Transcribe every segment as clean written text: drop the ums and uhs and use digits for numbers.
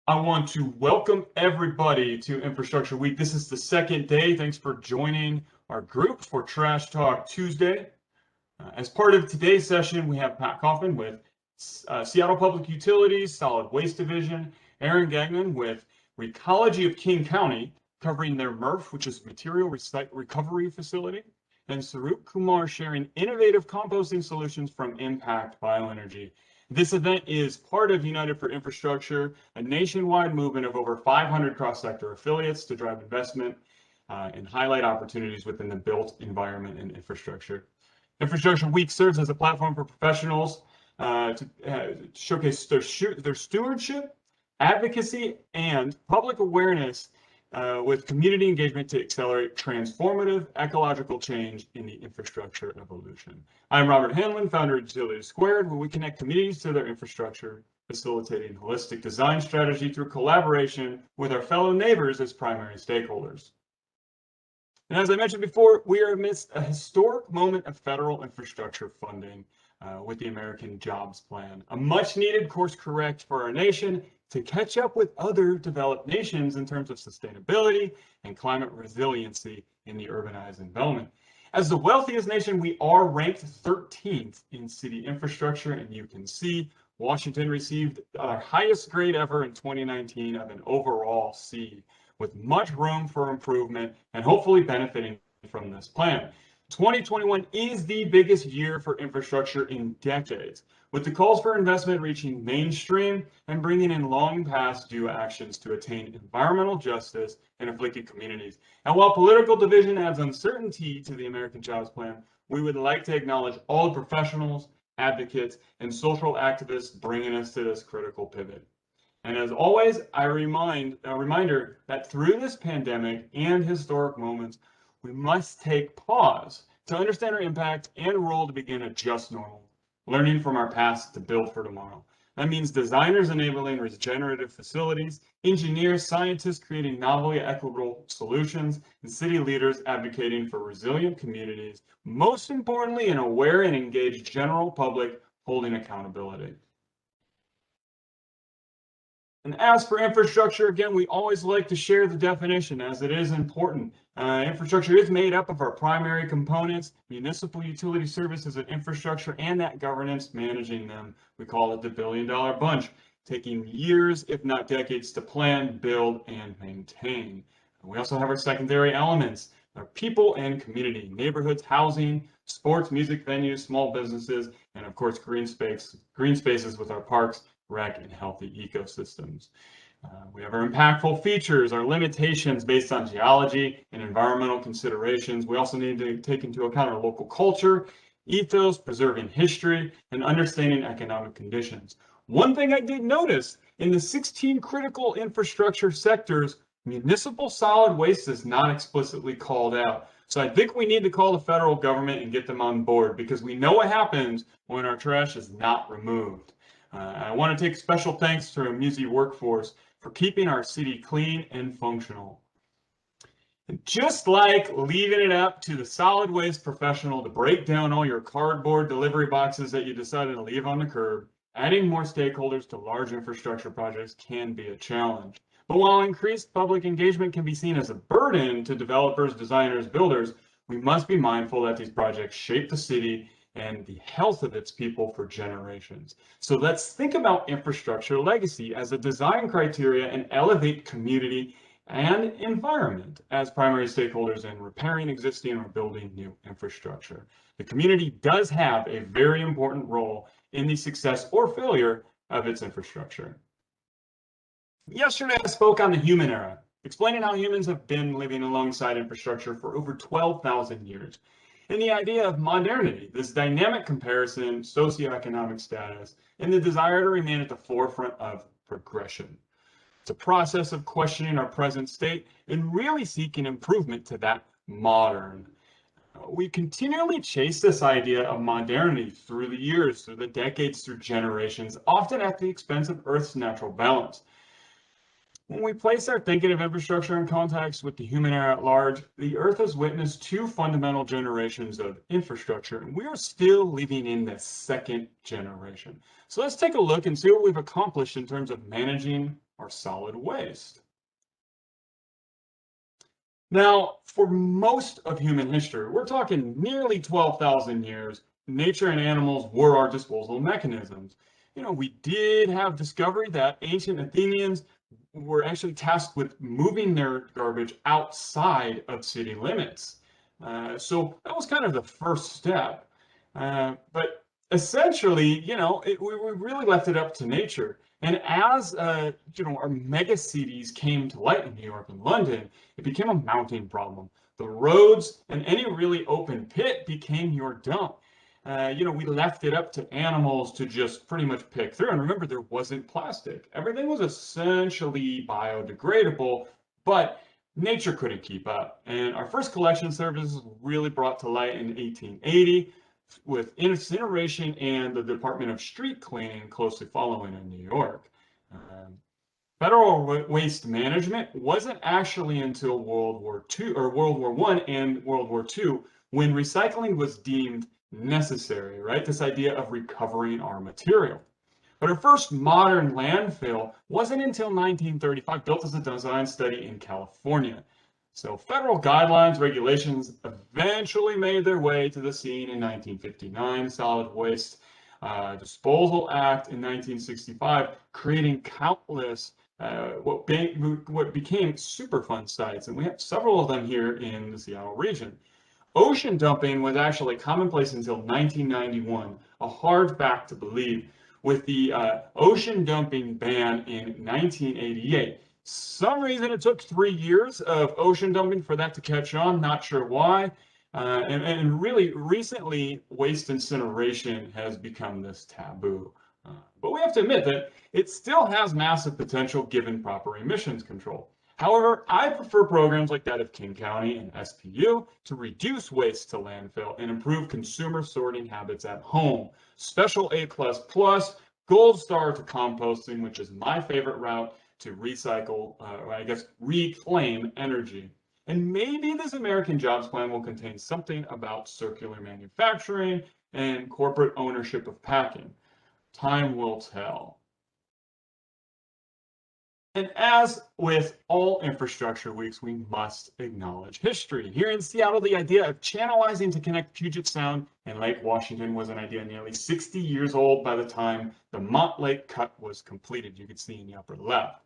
I want to welcome everybody to Infrastructure Week. This is the second day. Thanks for joining our group for Trash Talk Tuesday. As part of today's session, we have Pat Kaufman with Seattle Public Utilities Solid Waste Division, Erin Gagnon with Recology of King County, covering their Murph, which is material recovery facility, and Sarup Kumar sharing innovative composting solutions from Impact Bioenergy. This event is part of United for Infrastructure, a nationwide movement of over 500 cross-sector affiliates to drive investment and highlight opportunities within the built environment and infrastructure. Infrastructure Week serves as a platform for professionals to showcase their stewardship, advocacy, and public awareness with community engagement to accelerate transformative ecological change in the infrastructure evolution. I'm Robert Hanlon, founder of Utility Squared, where we connect communities to their infrastructure, facilitating holistic design strategy through collaboration with our fellow neighbors as primary stakeholders. And as I mentioned before, we are amidst a historic moment of federal infrastructure funding with the American Jobs Plan, a much needed course correct for our nation to catch up with other developed nations in terms of sustainability and climate resiliency in the urbanized environment. As the wealthiest nation, we are ranked 13th in city infrastructure, and you can see Washington received our highest grade ever in 2019 of an overall C, with much room for improvement and hopefully benefiting from this plan. 2021 is the biggest year for infrastructure in decades, with the calls for investment reaching mainstream and bringing in long past due actions to attain environmental justice in afflicted communities. And while political division adds uncertainty to the American Jobs Plan, we would like to acknowledge all the professionals, advocates, and social activists bringing us to this critical pivot. And as always, a reminder that through this pandemic and historic moments, we must take pause to understand our impact and role to begin a just normal, learning from our past to build for tomorrow. That means designers enabling regenerative facilities, engineers, scientists creating novel equitable solutions, and city leaders advocating for resilient communities, most importantly, an aware and engaged general public holding accountability. And as for infrastructure, again, we always like to share the definition as it is important. Infrastructure is made up of our primary components, municipal utility services and infrastructure, and that governance managing them. We call it the billion-dollar bunch, taking years, if not decades, to plan, build, and maintain. We also have our secondary elements, our people and community, neighborhoods, housing, sports, music venues, small businesses, and of course, green spaces with our parks, rec, and healthy ecosystems. We have our impactful features, our limitations based on geology and environmental considerations. We also need to take into account our local culture, ethos, preserving history, and understanding economic conditions. One thing I did notice, in the 16 critical infrastructure sectors, municipal solid waste is not explicitly called out. So I think we need to call the federal government and get them on board, because we know what happens when our trash is not removed. I want to take special thanks to our MUSI workforce for keeping our city clean and functional. And just like leaving it up to the solid waste professional to break down all your cardboard delivery boxes that you decided to leave on the curb, adding more stakeholders to large infrastructure projects can be a challenge. But while increased public engagement can be seen as a burden to developers, designers, builders, we must be mindful that these projects shape the city and the health of its people for generations. So let's think about infrastructure legacy as a design criteria and elevate community and environment as primary stakeholders in repairing existing or building new infrastructure. The community does have a very important role in the success or failure of its infrastructure. Yesterday, I spoke on the human era, explaining how humans have been living alongside infrastructure for over 12,000 years. And the idea of modernity, this dynamic comparison, socioeconomic status, and the desire to remain at the forefront of progression. It's a process of questioning our present state and really seeking improvement to that modern. We continually chase this idea of modernity through the years, through the decades, through generations, often at the expense of Earth's natural balance. When we place our thinking of infrastructure in context with the human era at large, the Earth has witnessed two fundamental generations of infrastructure, and we are still living in the second generation. So let's take a look and see what we've accomplished in terms of managing our solid waste. Now, for most of human history, we're talking nearly 12,000 years, nature and animals were our disposal mechanisms. We did have discovery that ancient Athenians were actually tasked with moving their garbage outside of city limits. So that was kind of the first step. But essentially, we really left it up to nature. And as our mega cities came to light in New York and London, it became a mounting problem. The roads and any really open pit became your dump. We left it up to animals to just pretty much pick through. And remember, there wasn't plastic. Everything was essentially biodegradable, but nature couldn't keep up. And our first collection service was really brought to light in 1880 with incineration and the Department of Street Cleaning closely following in New York. Federal waste management wasn't actually until World War I and World War II when recycling was deemed necessary, right? This idea of recovering our material. But our first modern landfill wasn't until 1935, built as a design study in California. So federal guidelines, regulations eventually made their way to the scene in 1959, Solid Waste Disposal Act in 1965, creating countless what became Superfund sites, and we have several of them here in the Seattle region. Ocean dumping was actually commonplace until 1991, a hard fact to believe, with the ocean dumping ban in 1988. Some reason it took 3 years of ocean dumping for that to catch on, not sure why. And really recently, waste incineration has become this taboo. But we have to admit that it still has massive potential given proper emissions control. However, I prefer programs like that of King County and SPU to reduce waste to landfill and improve consumer sorting habits at home. Special A++, gold star to composting, which is my favorite route to recycle, reclaim energy. And maybe this American Jobs Plan will contain something about circular manufacturing and corporate ownership of packing. Time will tell. And as with all infrastructure weeks, we must acknowledge history. Here in Seattle, the idea of channelizing to connect Puget Sound and Lake Washington was an idea nearly 60 years old by the time the Montlake Cut was completed. You can see in the upper left.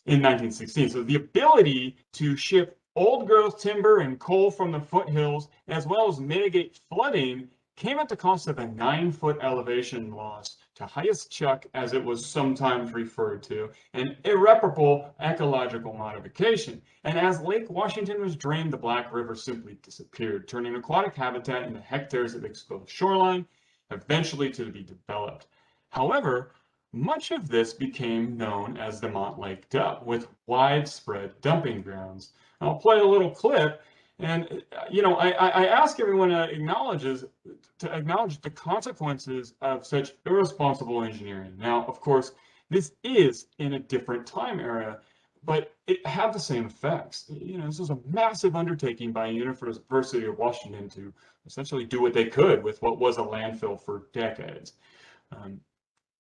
In 1916. So the ability to ship old growth timber and coal from the foothills, as well as mitigate flooding, came at the cost of a 9-foot elevation loss to highest chuck, as it was sometimes referred to, an irreparable ecological modification. And as Lake Washington was drained, the Black River simply disappeared, turning aquatic habitat into hectares of exposed shoreline, eventually to be developed. However, much of this became known as the Montlake Dump, with widespread dumping grounds. I'll play a little clip, and I ask everyone to acknowledge the consequences of such irresponsible engineering. Now, of course, this is in a different time era, but it had the same effects. This was a massive undertaking by University of Washington to essentially do what they could with what was a landfill for decades.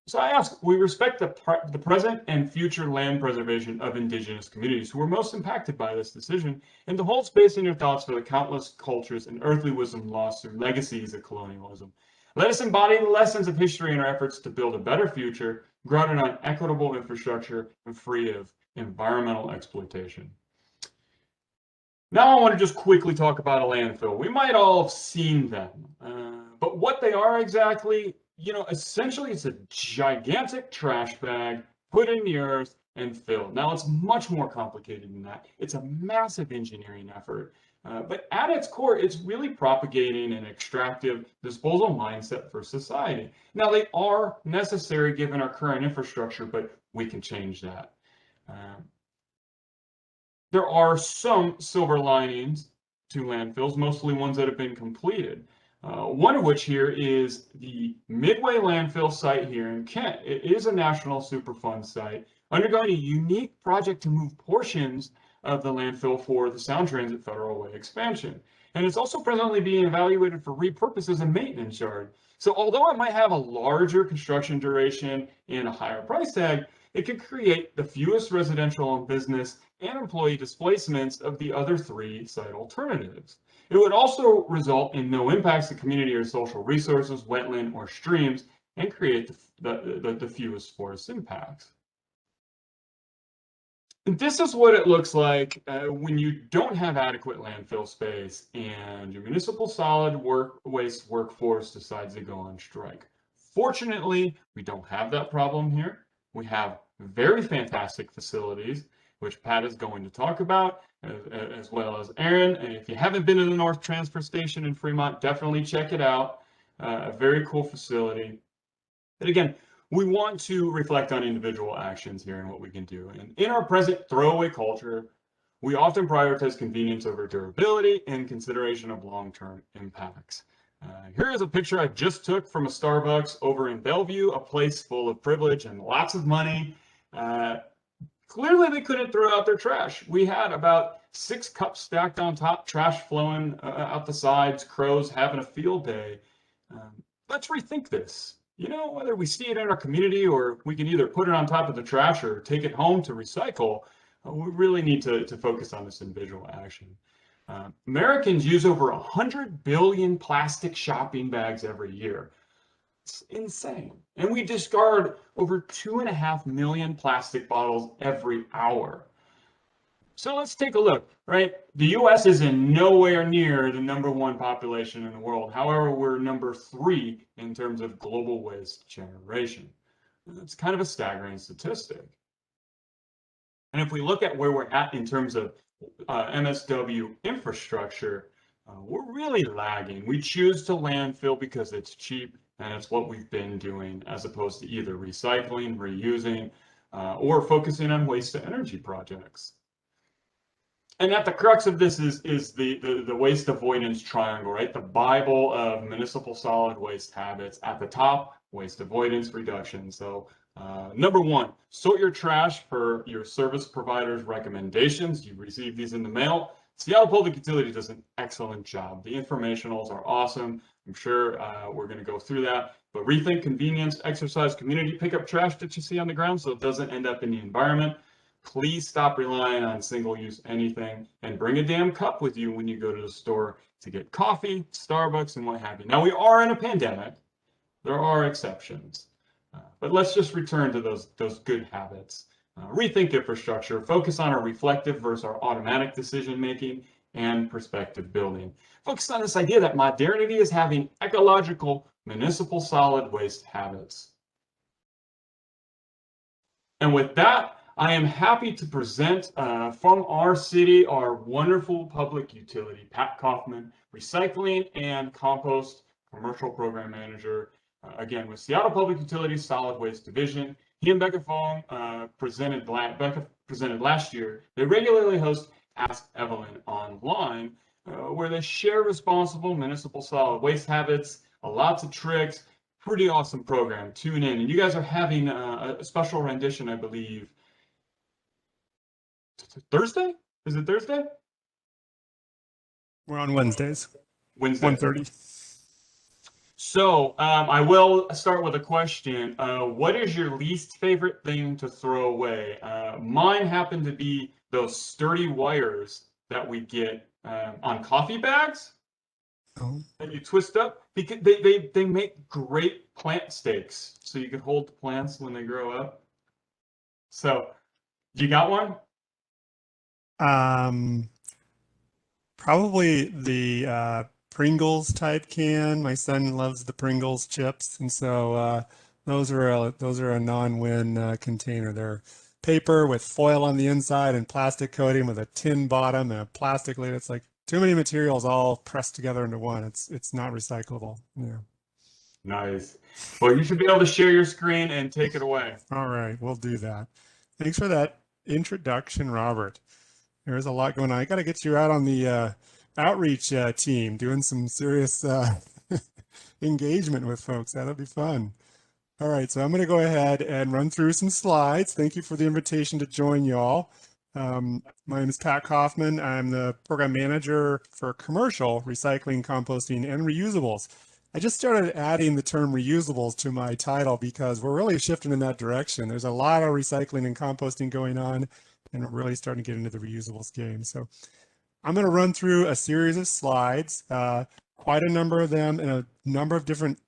So I ask, we respect the present and future land preservation of Indigenous communities who were most impacted by this decision, and to hold space in your thoughts for the countless cultures and earthly wisdom lost through legacies of colonialism. Let us embody the lessons of history in our efforts to build a better future, grounded on equitable infrastructure and free of environmental exploitation. Now I want to just quickly talk about a landfill. We might all have seen them, but what they are exactly, essentially it's a gigantic trash bag put in the earth and filled. Now it's much more complicated than that. It's a massive engineering effort, but at its core, it's really propagating an extractive disposal mindset for society. Now they are necessary given our current infrastructure, but we can change that. There are some silver linings to landfills, mostly ones that have been completed. One of which here is the Midway landfill site here in Kent. It is a national Superfund site, undergoing a unique project to move portions of the landfill for the Sound Transit Federal Way expansion. And it's also presently being evaluated for repurpose as a maintenance yard. So although it might have a larger construction duration and a higher price tag, it could create the fewest residential and business and employee displacements of the other 3 site alternatives. It would also result in no impacts to community or social resources, wetland, or streams, and create the fewest forest impacts. And this is what it looks like when you don't have adequate landfill space and your municipal solid waste workforce decides to go on strike. Fortunately, we don't have that problem here. We have very fantastic facilities, which Pat is going to talk about, as well as Erin. And if you haven't been to the North Transfer Station in Fremont, definitely check it out. A very cool facility. And again, we want to reflect on individual actions here and what we can do. And in our present throwaway culture, we often prioritize convenience over durability and consideration of long-term impacts. Here is a picture I just took from a Starbucks over in Bellevue, a place full of privilege and lots of money. Clearly, they couldn't throw out their trash. We had about 6 cups stacked on top, trash flowing out the sides, crows having a field day. Let's rethink this. You know, whether we see it in our community or we can either put it on top of the trash or take it home to recycle, we really need to focus on this individual action. Americans use over 100 billion plastic shopping bags every year. It's insane. And we discard over 2.5 million plastic bottles every hour. So let's take a look, right? The US is in nowhere near the #1 population in the world. However, we're number 3 in terms of global waste generation. It's kind of a staggering statistic. And if we look at where we're at in terms of MSW infrastructure, we're really lagging. We choose to landfill because it's cheap and it's what we've been doing, as opposed to either recycling, reusing, or focusing on waste to energy projects. And at the crux of this is the waste avoidance triangle, right? The Bible of municipal solid waste habits. At the top, waste avoidance reduction. So #1, sort your trash per your service provider's recommendations. You receive these in the mail. Seattle Public Utilities does an excellent job. The informationals are awesome. I'm sure we're going to go through that. But rethink convenience, exercise community, pick up trash that you see on the ground so it doesn't end up in the environment. Please stop relying on single-use anything and bring a damn cup with you when you go to the store to get coffee, Starbucks, and what have you. Now, we are in a pandemic. There are exceptions. But let's just return to those good habits. Rethink infrastructure. Focus on our reflective versus our automatic decision-making and perspective building. Focus on this idea that modernity is having ecological municipal solid waste habits. And with that, I am happy to present from our city, our wonderful public utility, Pat Kaufman, Recycling and Compost Commercial Program Manager, again, with Seattle Public Utilities Solid Waste Division. He and Becca Fong presented last year. They regularly host Ask Evelen online, where they share responsible municipal solid waste habits, lots of tricks, pretty awesome program. Tune in. And you guys are having a special rendition, I believe, Thursday? Is it Thursday? We're on Wednesdays. Wednesday. 1:30. So I will start with a question. What is your least favorite thing to throw away? Mine happen to be those sturdy wires that we get on coffee bags that you twist up. Because they make great plant stakes, so you can hold the plants when they grow up. So, you got one? Probably the Pringles type can. My son loves the Pringles chips, and so those are a non-win container. They're paper with foil on the inside and plastic coating with a tin bottom and a plastic lid. It's like too many materials all pressed together into one. It's not recyclable. Yeah. Nice. Well, you should be able to share your screen and take it away. All right, we'll do that. Thanks for that introduction, Robert. There's a lot going on. I got to get you out on the outreach team, doing some serious engagement with folks. That'll be fun. All right, so I'm going to go ahead and run through some slides. Thank you for the invitation to join y'all. My name is Pat Kaufman. I'm the program manager for commercial recycling, composting, and reusables. I just started adding the term reusables to my title because we're really shifting in that direction. There's a lot of recycling and composting going on, and we're really starting to get into the reusables game. So I'm going to run through a series of slides, quite a number of them in a number of different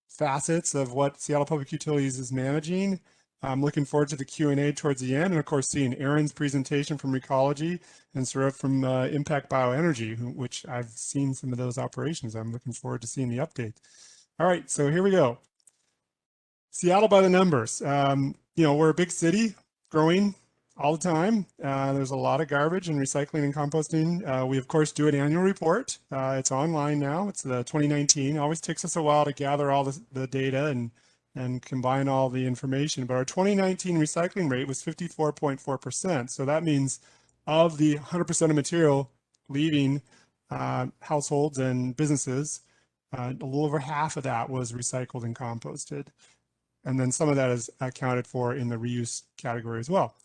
facets of what Seattle Public Utilities is managing. I'm looking forward to the Q&A towards the end, and of course seeing Erin's presentation from Recology and Sarah from Impact Bioenergy, which I've seen some of those operations. I'm looking forward to seeing the update. All right, so here we go. Seattle by the numbers. We're a big city, growing all the time. There's a lot of garbage and recycling and composting. We of course do an annual report. It's online now. It's the 2019. It always takes us a while to gather all the data and combine all the information. But our 2019 recycling rate was 54.4%. So that means of the 100% of material leaving households and businesses, a little over half of that was recycled and composted. And then some of that is accounted for in the reuse category as well.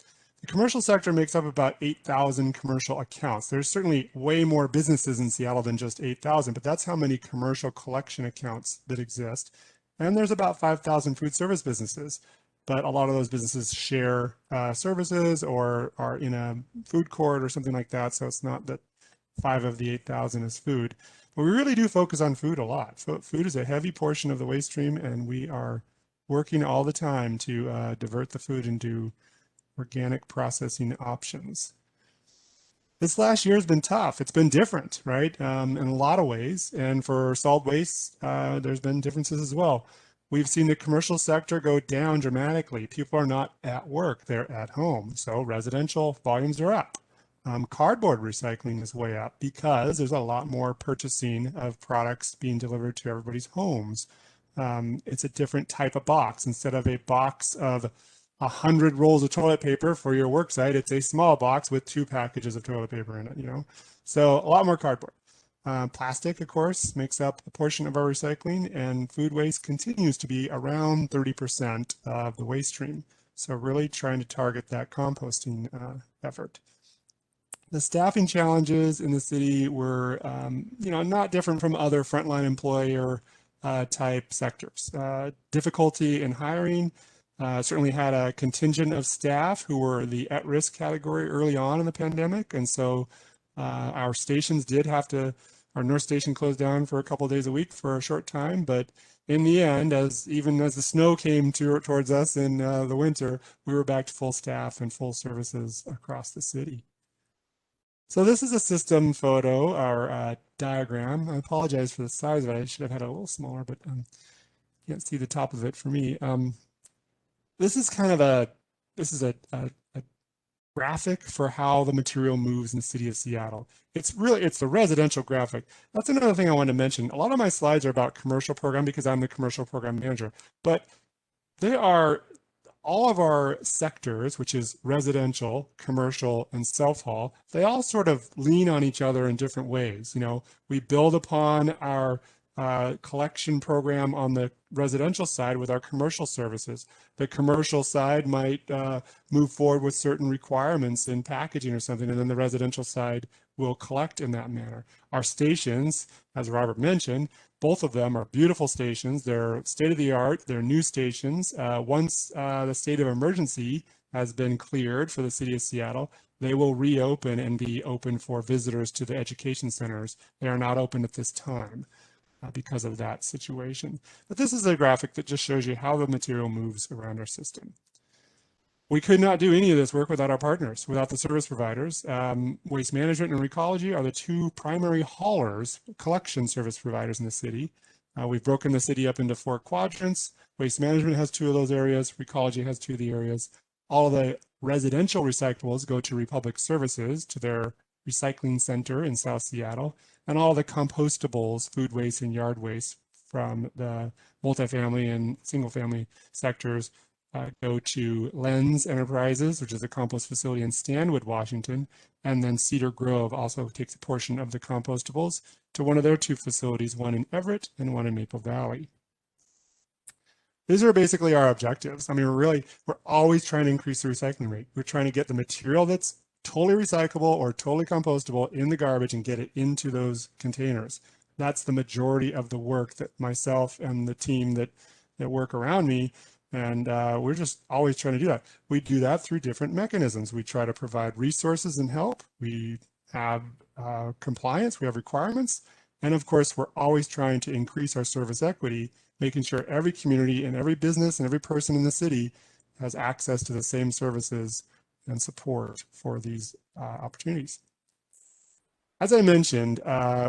The commercial sector makes up about 8,000 commercial accounts. There's certainly way more businesses in Seattle than just 8,000, but that's how many commercial collection accounts that exist. And there's about 5,000 food service businesses, but a lot of those businesses share services or are in a food court or something like that. So it's not that 5 of the 8,000 is food, but we really do focus on food a lot. Food is a heavy portion of the waste stream, and we are working all the time to divert the food into organic processing options. This last year has been tough. It's been different, right? In a lot of ways. And for solid waste, there's been differences as well. We've seen the commercial sector go down dramatically. People are not at work, they're at home. So residential volumes are up. Cardboard recycling is way up because there's a lot more purchasing of products being delivered to everybody's homes. It's a different type of box. Instead of a box of 100 rolls of toilet paper for your work site, it's a small box with 2 packages of toilet paper in it, So a lot more cardboard. Plastic, of course, makes up a portion of our recycling, and food waste continues to be around 30% of the waste stream. So really trying to target that composting effort. The staffing challenges in the city were, not different from other frontline employer type sectors. Difficulty in hiring. Certainly had a contingent of staff who were the at-risk category early on in the pandemic. And so our stations our North Station closed down for a couple of days a week for a short time. But in the end, even as the snow came towards us in the winter, we were back to full staff and full services across the city. So this is a system photo, or diagram. I apologize for the size of it. I should have had it a little smaller, but can't see the top of it for me. This is kind of a graphic for how the material moves in the city of Seattle. It's the residential graphic. That's another thing I wanted to mention. A lot of my slides are about commercial program because I'm the commercial program manager, but they are all of our sectors, which is residential, commercial, and self-haul. They all sort of lean on each other in different ways. We build upon our collection program on the residential side with our commercial services. The commercial side might move forward with certain requirements in packaging or something, and then the residential side will collect in that manner. Our stations, as Robert mentioned, both of them are beautiful stations. They're state-of-the-art. They're new stations. Once the state of emergency has been cleared for the city of Seattle, they will reopen and be open for visitors to the education centers. They are not open at this time because of that situation. But this is a graphic that just shows you how the material moves around our system. We could not do any of this work without our partners, without the service providers. Waste Management and Recology are the 2 primary haulers, collection service providers in the city. We've broken the city up into 4 quadrants. Waste Management has 2 of those areas. Recology has 2 of the areas. All of the residential recyclables go to Republic Services, to their recycling center in South Seattle. And all the compostables, food waste and yard waste from the multifamily and single family sectors go to Lens Enterprises, which is a compost facility in Stanwood, Washington. And then Cedar Grove also takes a portion of the compostables to one of their 2 facilities, one in Everett and one in Maple Valley. These are basically our objectives. I mean, we're always trying to increase the recycling rate. We're trying to get the material that's totally recyclable or totally compostable in the garbage and get it into those containers. that's the majority of the work that myself and the team that work around me. And we're just always trying to do that. We do that through different mechanisms. We try to provide resources and help. We have compliance, we have requirements. And of course, we're always trying to increase our service equity, making sure every community and every business and every person in the city has access to the same services and support for these opportunities. As I mentioned,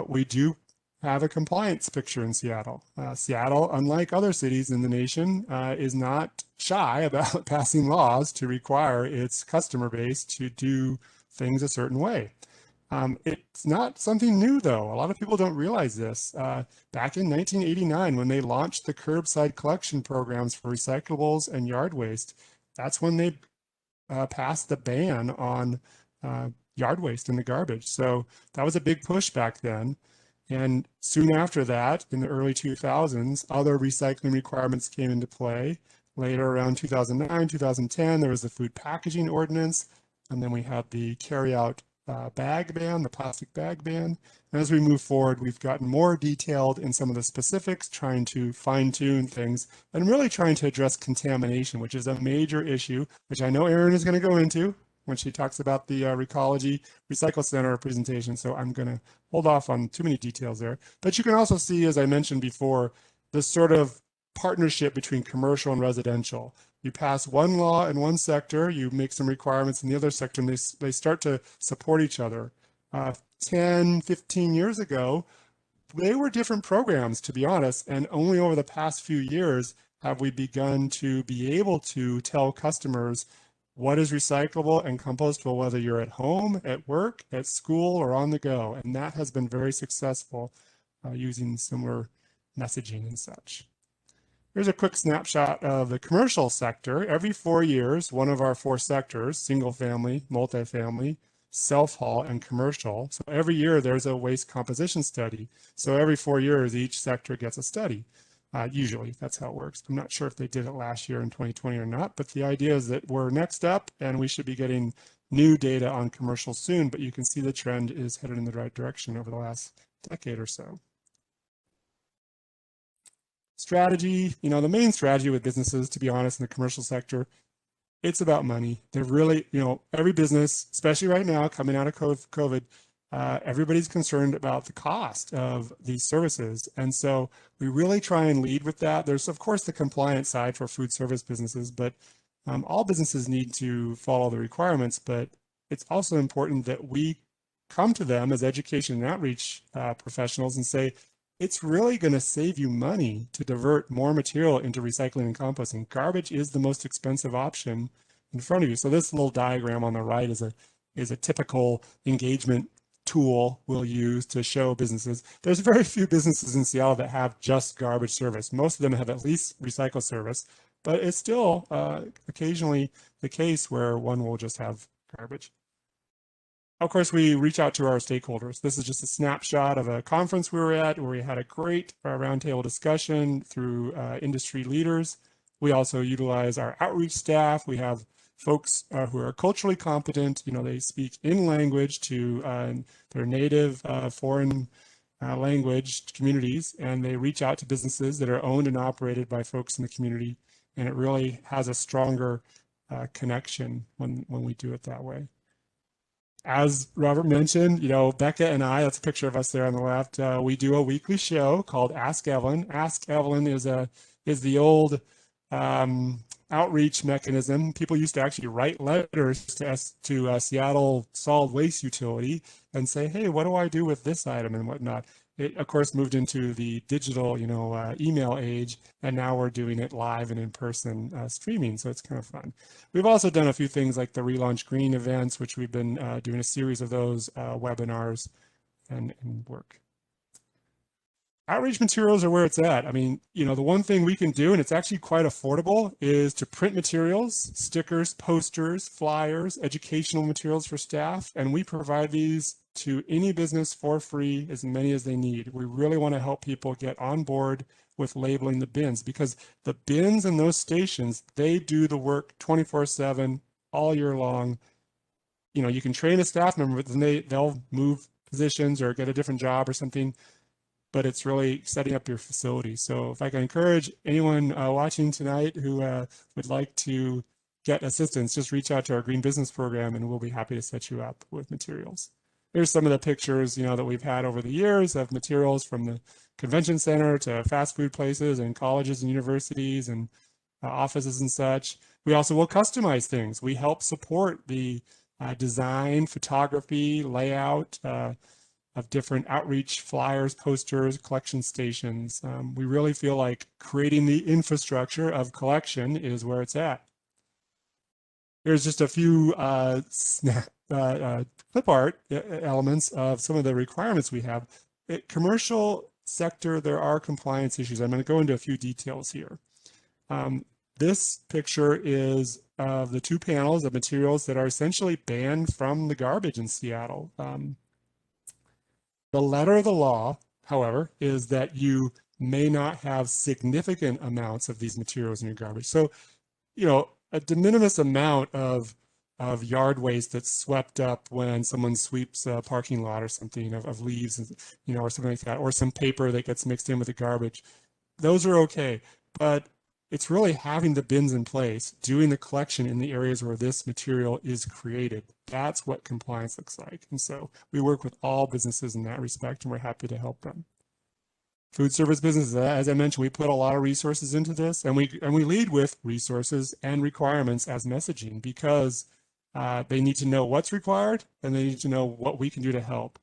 we do have a compliance picture in Seattle. Seattle, unlike other cities in the nation, is not shy about passing laws to require its customer base to do things a certain way. It's not something new, though. A lot of people don't realize this. Back in 1989, when they launched the curbside collection programs for recyclables and yard waste, that's when they passed the ban on yard waste in the garbage. So that was a big push back then. And soon after that, in the early 2000s, other recycling requirements came into play. Later, around 2009, 2010, there was the food packaging ordinance. And then we had the carryout bag ban, the plastic bag ban. And as we move forward, we've gotten more detailed in some of the specifics, trying to fine tune things and really trying to address contamination, which is a major issue, which I know Erin is going to go into when she talks about the Recology Recycle Center presentation. So I'm going to hold off on too many details there. But you can also see, as I mentioned before, this sort of partnership between commercial and residential. You pass one law in one sector, you make some requirements in the other sector, and they start to support each other. 10, 15 years ago, they were different programs, to be honest, and only over the past few years have we begun to be able to tell customers what is recyclable and compostable, whether you're at home, at work, at school, or on the go. And that has been very successful using similar messaging and such. Here's a quick snapshot of the commercial sector. Every 4 years, one of our 4 sectors, single family, multifamily, self-haul, and commercial. So every year there's a waste composition study. So every 4 years, each sector gets a study. Usually that's how it works. I'm not sure if they did it last year in 2020 or not, but the idea is that we're next up and we should be getting new data on commercial soon, but you can see the trend is headed in the right direction over the last decade or so. Strategy, the main strategy with businesses, to be honest, in the commercial sector, it's about money. They're really, every business, especially right now, coming out of COVID, everybody's concerned about the cost of these services. And so we really try and lead with that. There's, of course, the compliance side for food service businesses, but all businesses need to follow the requirements. But it's also important that we come to them as education and outreach professionals and say, it's really going to save you money to divert more material into recycling and composting. Garbage is the most expensive option in front of you. So this little diagram on the right is a typical engagement tool we'll use to show businesses. There's very few businesses in Seattle that have just garbage service. Most of them have at least recycle service, but it's still occasionally the case where one will just have garbage. Of course, we reach out to our stakeholders. This is just a snapshot of a conference we were at where we had a great roundtable discussion through industry leaders. We also utilize our outreach staff. We have folks who are culturally competent. They speak in language to their native foreign language communities, and they reach out to businesses that are owned and operated by folks in the community. And it really has a stronger connection when we do it that way. As Robert mentioned, Becca and I, that's a picture of us there on the left, we do a weekly show called Ask Evelen. Ask Evelen is the old outreach mechanism. People used to actually write letters to Seattle Solid Waste Utility and say, hey, what do I do with this item and whatnot? It, of course, moved into the digital, email age, and now we're doing it live and in person streaming, so it's kind of fun. We've also done a few things like the Relaunch Green events, which we've been doing a series of those webinars and work. Outreach materials are where it's at. I mean, the one thing we can do, and it's actually quite affordable, is to print materials, stickers, posters, flyers, educational materials for staff, and we provide these to any business for free, as many as they need. We really want to help people get on board with labeling the bins, because the bins in those stations, they do the work 24/7 all year long. You can train a staff member, but then they'll move positions or get a different job or something. but it's really setting up your facility. So if I can encourage anyone watching tonight who would like to get assistance, just reach out to our Green Business Program and we'll be happy to set you up with materials. Here's some of the pictures, that we've had over the years of materials from the convention center to fast food places and colleges and universities and offices and such. We also will customize things. We help support the design, photography, layout of different outreach flyers, posters, collection stations. We really feel like creating the infrastructure of collection is where it's at. Here's just a few clip art elements of some of the requirements we have. Commercial sector, there are compliance issues. I'm going to go into a few details here. This picture is of the 2 panels of materials that are essentially banned from the garbage in Seattle. The letter of the law, however, is that you may not have significant amounts of these materials in your garbage. So, a de minimis amount of yard waste that's swept up when someone sweeps a parking lot or something of leaves, or something like that, or some paper that gets mixed in with the garbage. Those are okay, but it's really having the bins in place, doing the collection in the areas where this material is created. That's what compliance looks like. And so we work with all businesses in that respect, and we're happy to help them. Food service businesses, as I mentioned, we put a lot of resources into this, and we lead with resources and requirements as messaging, because they need to know what's required and they need to know what we can do to help.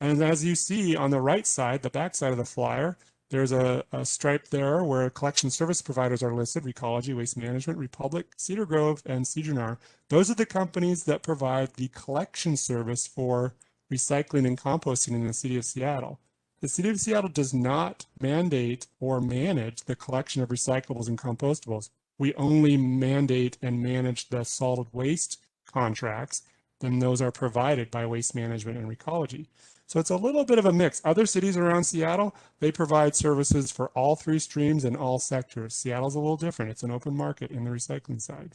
And as you see on the right side, the back side of the flyer, there's a stripe there where collection service providers are listed: Recology, Waste Management, Republic, Cedar Grove, and Cedronar. Those are the companies that provide the collection service for recycling and composting in the city of Seattle. The city of Seattle does not mandate or manage the collection of recyclables and compostables. We only mandate and manage the solid waste contracts, then those are provided by Waste Management and Recology. So it's a little bit of a mix. Other cities around Seattle, they provide services for all 3 streams and all sectors. Seattle's a little different. It's an open market in the recycling side.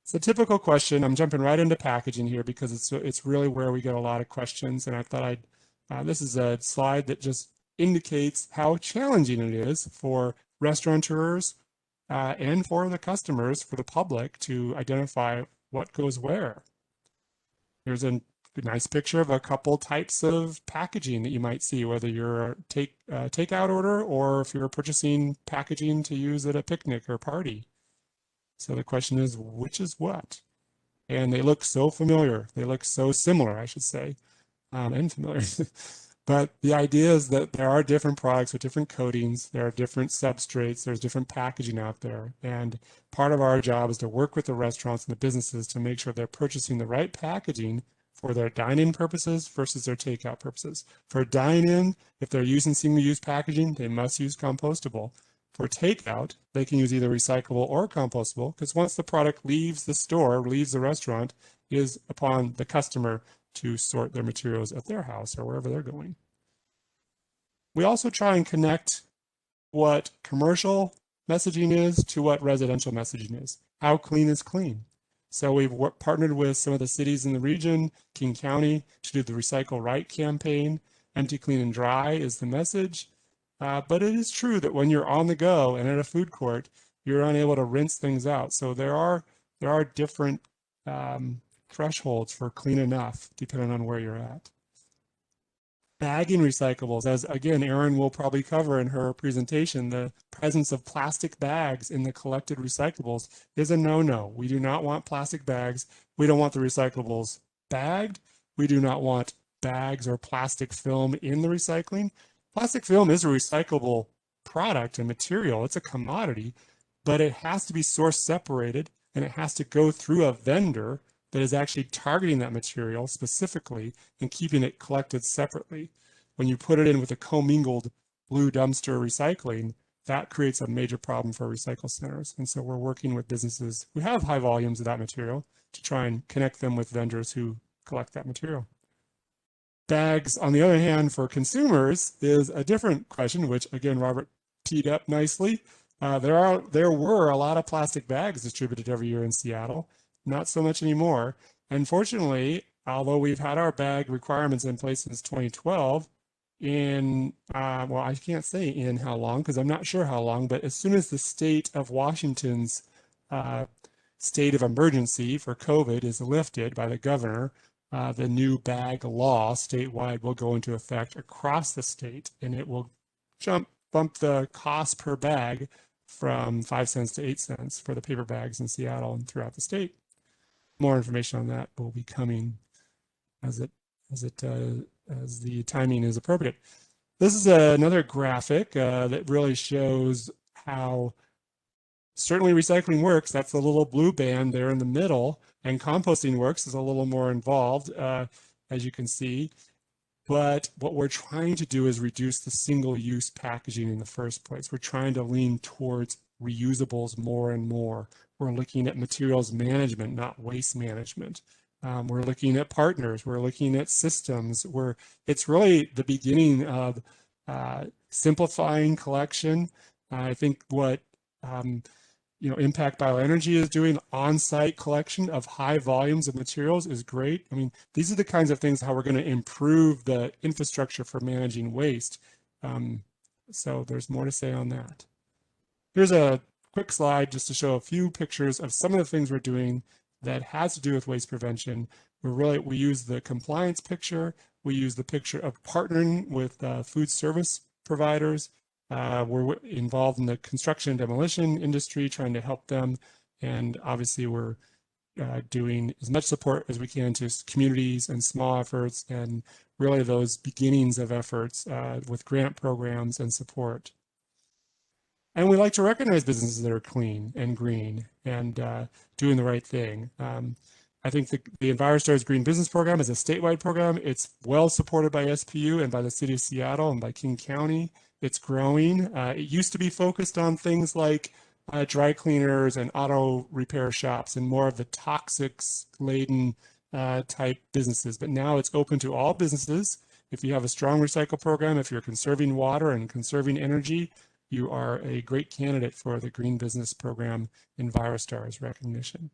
It's a typical question. I'm jumping right into packaging here because it's really where we get a lot of questions. And I thought this is a slide that just indicates how challenging it is for restaurateurs and for the customers, for the public, to identify what goes where. Here's a nice picture of a couple types of packaging that you might see, whether you're a takeout order or if you're purchasing packaging to use at a picnic or party. So the question is, which is what? And they look so familiar. They look so similar, I should say, and familiar. But the idea is that there are different products with different coatings, there are different substrates, there's different packaging out there. And part of our job is to work with the restaurants and the businesses to make sure they're purchasing the right packaging for their dine-in purposes versus their takeout purposes. For dine-in, if they're using single-use packaging, they must use compostable. For takeout, they can use either recyclable or compostable, because once the product leaves the store, leaves the restaurant, it is upon the customer to sort their materials at their house or wherever they're going. We also try and connect what commercial messaging is to what residential messaging is. How clean is clean? So we've partnered with some of the cities in the region, King County, to do the Recycle Right campaign. Empty, clean, and dry is the message. But it is true that when you're on the go and at a food court, you're unable to rinse things out. So there are different thresholds for clean enough, depending on where you're at. Bagging recyclables, as again, Erin will probably cover in her presentation, the presence of plastic bags in the collected recyclables is a no-no. We do not want plastic bags. We don't want the recyclables bagged. We do not want bags or plastic film in the recycling. Plastic film is a recyclable product and material. It's a commodity, but it has to be source separated and it has to go through a vendor that is actually targeting that material specifically and keeping it collected separately. When you put it in with a commingled blue dumpster recycling, that creates a major problem for recycle centers. And so we're working with businesses who have high volumes of that material to try and connect them with vendors who collect that material. Bags, on the other hand, for consumers is a different question, which again, Robert teed up nicely. There were a lot of plastic bags distributed every year in Seattle. Not so much anymore. Unfortunately, although we've had our bag requirements in place since 2012, in, well, I can't say in how long because I'm not sure how long, but as soon as the state of Washington's state of emergency for COVID is lifted by the governor, the new bag law statewide will go into effect across the state, and it will bump the cost per bag from 5 cents to 8 cents for the paper bags in Seattle and throughout the state. More information on that will be coming as the timing is appropriate. This is another graphic that really shows how certainly recycling works. That's the little blue band there in the middle, and composting works is a little more involved, as you can see. But what we're trying to do is reduce the single-use packaging in the first place. We're trying to lean towards reusables more and more. We're looking at materials management, not waste management. We're looking at partners. We're looking at systems. It's really the beginning of simplifying collection. I think what Impact Bioenergy is doing, on-site collection of high volumes of materials is great. I mean, these are the kinds of things how we're going to improve the infrastructure for managing waste. So there's more to say on that. Here's a quick slide just to show a few pictures of some of the things we're doing that has to do with waste prevention. We use the compliance picture. We use the picture of partnering with food service providers. We're involved in the construction and demolition industry, trying to help them. And obviously we're doing as much support as we can to communities and small efforts, and really those beginnings of efforts with grant programs and support. And we like to recognize businesses that are clean and green and doing the right thing. I think the EnviroStars Green Business Program is a statewide program. It's well supported by SPU and by the City of Seattle and by King County. It's growing. It used to be focused on things like dry cleaners and auto repair shops and more of the toxics-laden type businesses. But now it's open to all businesses. If you have a strong recycle program, if you're conserving water and conserving energy, you are a great candidate for the Green Business Program EnviroStars recognition.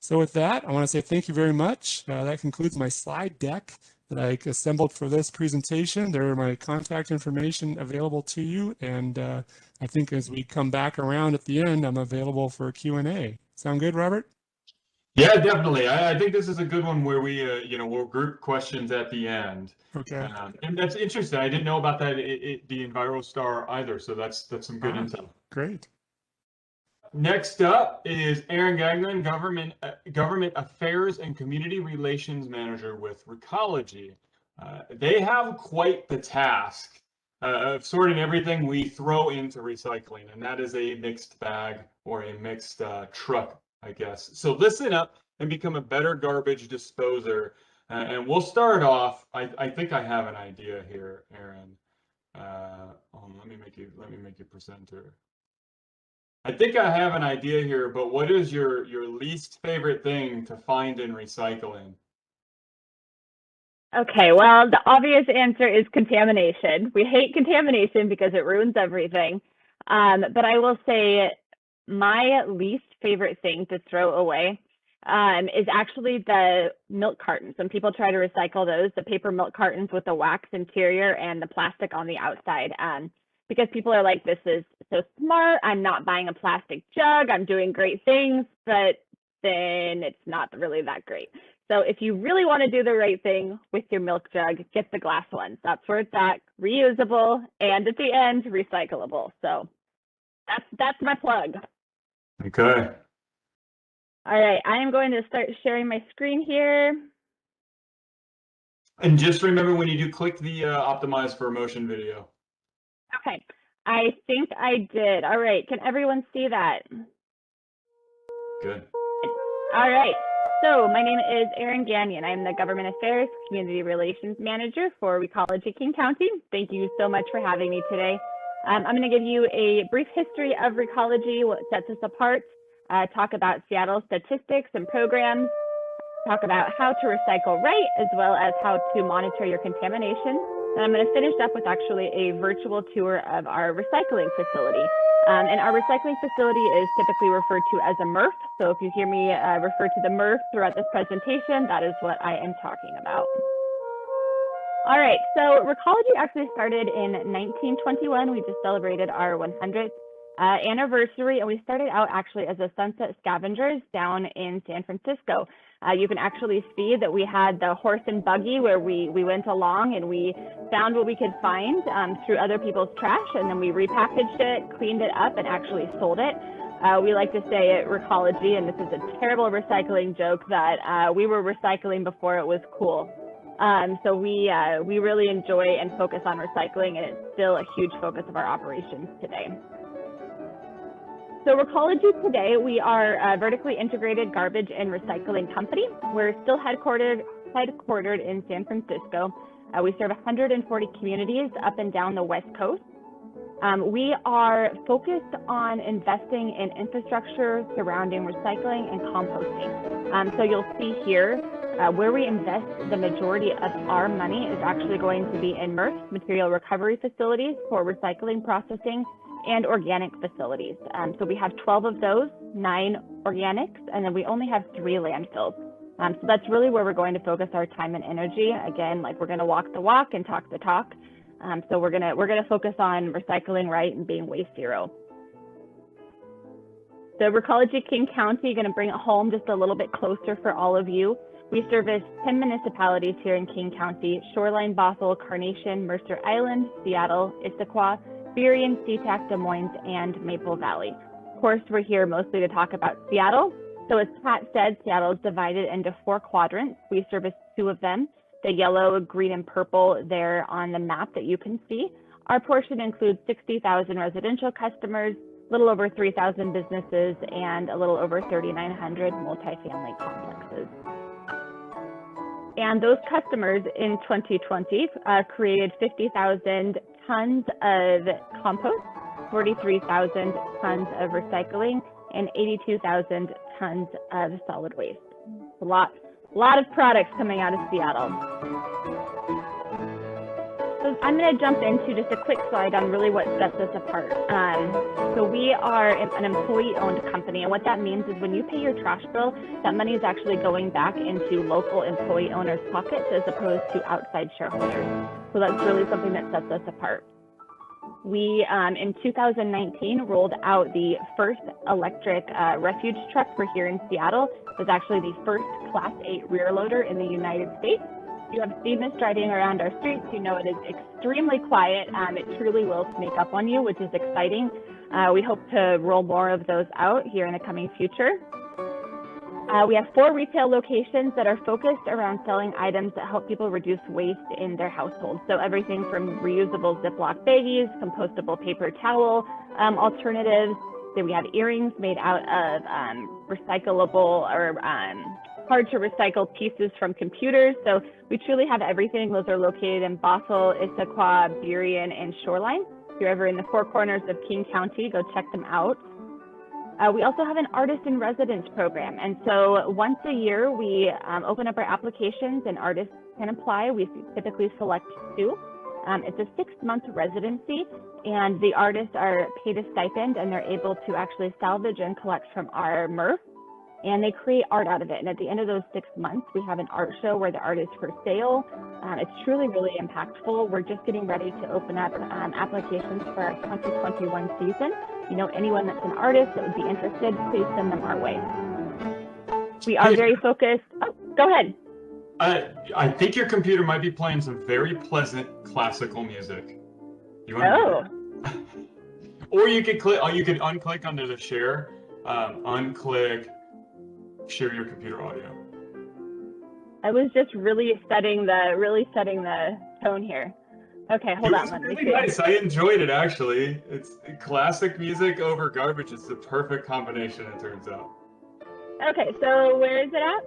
So with that, I want to say thank you very much. That concludes my slide deck that I assembled for this presentation. There are my contact information available to you. And I think as we come back around at the end, I'm available for a Q&A. Sound good, Robert? Yeah, definitely. I think this is a good one where we, we'll group questions at the end. Okay. And that's interesting. I didn't know about that, the EnviroStar either. So that's some good intel. Great. Next up is Erin Gagnon, Government Affairs and Community Relations Manager with Recology. They have quite the task of sorting everything we throw into recycling, and that is a mixed bag or a mixed truck, I guess. So listen up and become a better garbage disposer. And we'll start off. I think I have an idea here, Erin. Let me make you presenter. I think I have an idea here, but what is your least favorite thing to find in recycling? Okay, well, the obvious answer is contamination. We hate contamination because it ruins everything. But I will say my least favorite thing to throw away is actually the milk cartons. When people try to recycle those, the paper milk cartons with the wax interior and the plastic on the outside. Because people are like, this is so smart, I'm not buying a plastic jug, I'm doing great things, but then it's not really that great. So if you really want to do the right thing with your milk jug, get the glass ones. That's where it's at, reusable, and at the end, recyclable. So that's my plug. Okay. All right, I am going to start sharing my screen here. And just remember when you do, click the optimize for motion video. Okay, I think I did. All right, can everyone see that? Good. All right, so my name is Erin Gagnon. I'm the Government Affairs Community Relations Manager for Recology King County. Thank you so much for having me today. I'm going to give you a brief history of Recology, what sets us apart, talk about Seattle statistics and programs, talk about how to recycle right, as well as how to monitor your contamination. And I'm going to finish up with actually a virtual tour of our recycling facility. And our recycling facility is typically referred to as a Murph. So if you hear me refer to the Murph throughout this presentation, that is what I am talking about. All right, so Recology actually started in 1921. We just celebrated our 100th anniversary, and we started out actually as a sunset scavengers down in San Francisco. You can actually see that we had the horse and buggy where we went along and we found what we could find through other people's trash, and then we repackaged it, cleaned it up, and actually sold it. We like to say at Recology, and this is a terrible recycling joke, that we were recycling before it was cool. So we really enjoy and focus on recycling, and it's still a huge focus of our operations today. So Recology today, we are a vertically integrated garbage and recycling company. We're still headquartered in San Francisco. We serve 140 communities up and down the West Coast. We are focused on investing in infrastructure surrounding recycling and composting. So you'll see here where we invest the majority of our money is actually going to be in Murph material recovery facilities for recycling processing and organic facilities. So we have 12 of those, 9 organics, and then we only have 3 landfills. So that's really where we're going to focus our time and energy. Again, like we're going to walk the walk and talk the talk. So we're gonna focus on recycling right and being waste zero. So Recology King County, going to bring it home just a little bit closer for all of you. We service 10 municipalities here in King County: Shoreline, Bothell, Carnation, Mercer Island, Seattle, Issaquah, Burien, SeaTac, Des Moines, and Maple Valley. Of course, we're here mostly to talk about Seattle. So as Pat said, Seattle is divided into 4 quadrants. We service 2 of them, the yellow, green, and purple there on the map that you can see. Our portion includes 60,000 residential customers, a little over 3,000 businesses, and a little over 3,900 multifamily complexes. And those customers in 2020 created 50,000 tons of compost, 43,000 tons of recycling, and 82,000 tons of solid waste. A lot of products coming out of Seattle. So I'm going to jump into just a quick slide on really what sets us apart. So we are an employee-owned company, and what that means is when you pay your trash bill, that money is actually going back into local employee owners' pockets as opposed to outside shareholders. So that's really something that sets us apart. We, in 2019, rolled out the first electric refuge truck for here in Seattle. It was actually the first Class 8 rear loader in the United States. If you have seen this driving around our streets, you know it is extremely quiet. It truly will sneak up on you, which is exciting. We hope to roll more of those out here in the coming future. We have 4 retail locations that are focused around selling items that help people reduce waste in their households. So everything from reusable Ziploc baggies, compostable paper towel alternatives. Then we have earrings made out of recyclable or hard to recycle pieces from computers. So we truly have everything. Those are located in Bothell, Issaquah, Burien, and Shoreline. If you're ever in the 4 corners of King County, go check them out. We also have an artist in residence program. And so once a year, we open up our applications and artists can apply. We typically select 2. It's a 6-month residency, and the artists are paid a stipend, and they're able to actually salvage and collect from our Murph, and they create art out of it. And at the end of those 6 months, we have an art show where the art is for sale. It's truly, really impactful. We're just getting ready to open up applications for our 2021 season. If you know anyone that's an artist that would be interested, please send them our way. We are very focused. Oh, go ahead. I think your computer might be playing some very pleasant classical music. You want to or you could click. You could unclick under the share, unclick, share your computer audio. I was just really setting the tone here. Okay, hold on. Let me see. Nice. I enjoyed it actually. It's classic music over garbage. It's the perfect combination, it turns out. Okay, so where is it at?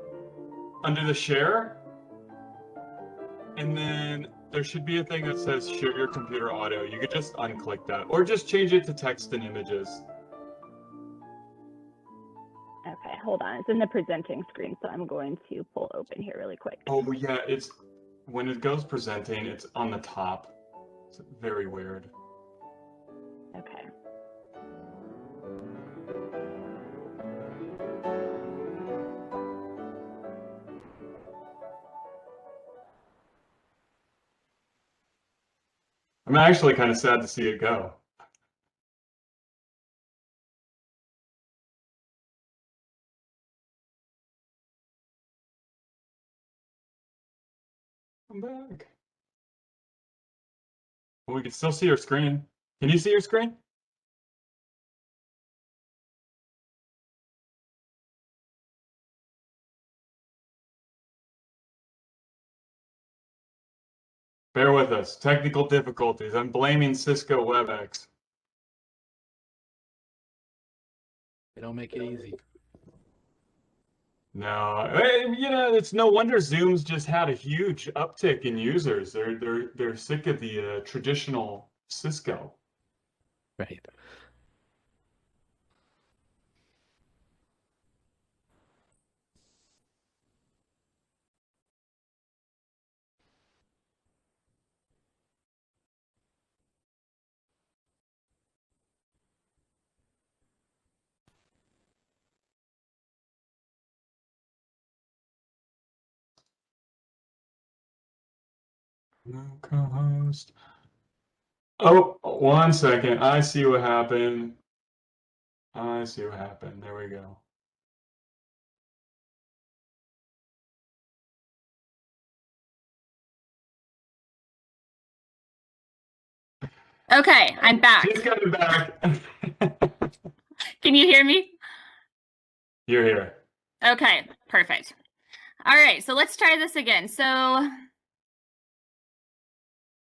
Under the share, and then there should be a thing that says share your computer audio. You could just unclick that, or just change it to text and images. Okay, hold on. It's in the presenting screen, so I'm going to pull open here really quick. Oh yeah, it's when it goes presenting, it's on the top. It's very weird. Okay. I'm actually kind of sad to see it go. I'm back. Well, we can still see your screen. Can you see your screen? Bear with us. Technical difficulties. I'm blaming Cisco WebEx. They don't make it easy. No, you know, it's no wonder Zoom's just had a huge uptick in users. They're sick of the traditional Cisco. Right. No co-host. Oh, 1 second. I see what happened. I see what happened. There we go. Okay, I'm back. She's coming back. Can you hear me? You're here. Okay, perfect. All right, so let's try this again. So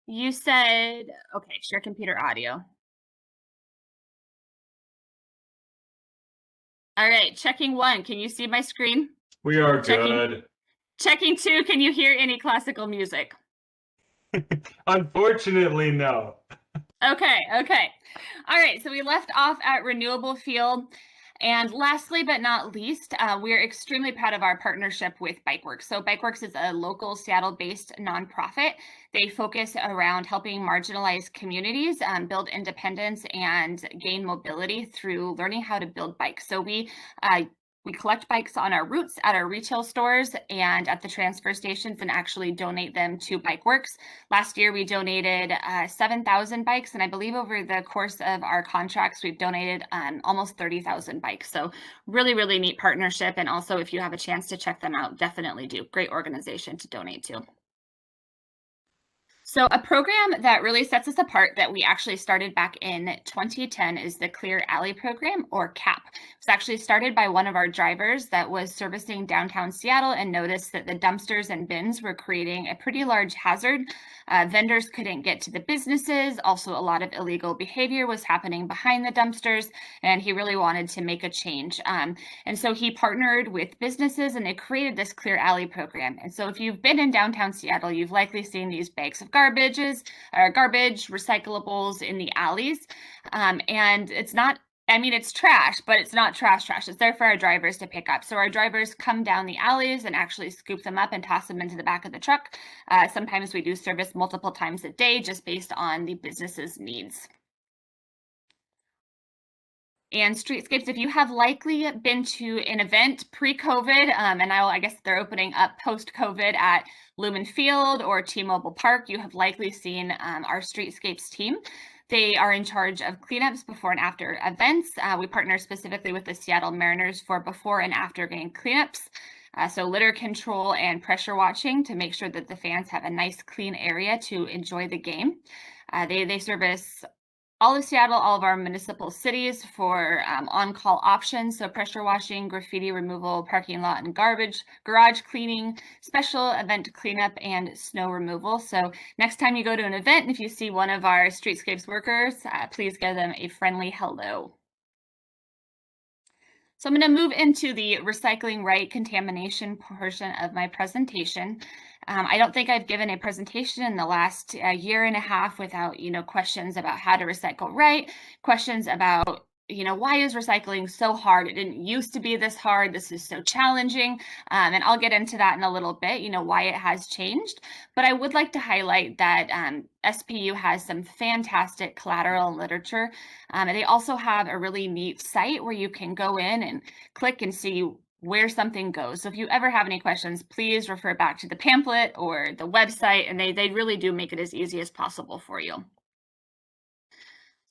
you said, okay, share computer audio. All right, checking 1. Can you see my screen? We are Checking. good. Checking 2. Can you hear any classical music? Unfortunately, no. Okay. All right, so we left off at renewable fuel. And lastly, but not least, we're extremely proud of our partnership with Bikeworks. So Bikeworks is a local Seattle-based nonprofit. They focus around helping marginalized communities build independence and gain mobility through learning how to build bikes. So we collect bikes on our routes at our retail stores and at the transfer stations and actually donate them to Bikeworks. Last year, we donated 7,000 bikes, and I believe over the course of our contracts, we've donated almost 30,000 bikes. So really, really neat partnership. And also, if you have a chance to check them out, definitely do. Great organization to donate to. So a program that really sets us apart that we actually started back in 2010 is the Clear Alley program, or CAP. It's actually started by one of our drivers that was servicing downtown Seattle and noticed that the dumpsters and bins were creating a pretty large hazard. Vendors couldn't get to the businesses. Also, a lot of illegal behavior was happening behind the dumpsters, and he really wanted to make a change. And so he partnered with businesses and they created this Clear Alley program. And so if you've been in downtown Seattle, you've likely seen these bags of garbage, recyclables in the alleys. And it's not, I mean, it's trash, but it's not trash. It's there for our drivers to pick up. So our drivers come down the alleys and actually scoop them up and toss them into the back of the truck. Sometimes we do service multiple times a day just based on the business's needs. And streetscapes, if you have likely been to an event pre-COVID, and I guess they're opening up post-COVID at Lumen Field or T-Mobile Park, you have likely seen our streetscapes team. They are in charge of cleanups before and after events. We partner specifically with the Seattle Mariners for before and after game cleanups. So litter control and pressure watching to make sure that the fans have a nice clean area to enjoy the game. They service all of Seattle, all of our municipal cities for on-call options. So pressure washing, graffiti removal, parking lot and garage cleaning, special event cleanup, and snow removal. So next time you go to an event, if you see one of our streetscapes workers, please give them a friendly hello. So I'm going to move into the recycling right contamination portion of my presentation. I don't think I've given a presentation in the last year and a half without, questions about how to recycle right, questions about, why is recycling so hard? It didn't used to be this hard. This is so challenging. And I'll get into that in a little bit, why it has changed. But I would like to highlight that SPU has some fantastic collateral and literature. They also have a really neat site where you can go in and click and see where something goes. So if you ever have any questions, please refer back to the pamphlet or the website, and they really do make it as easy as possible for you.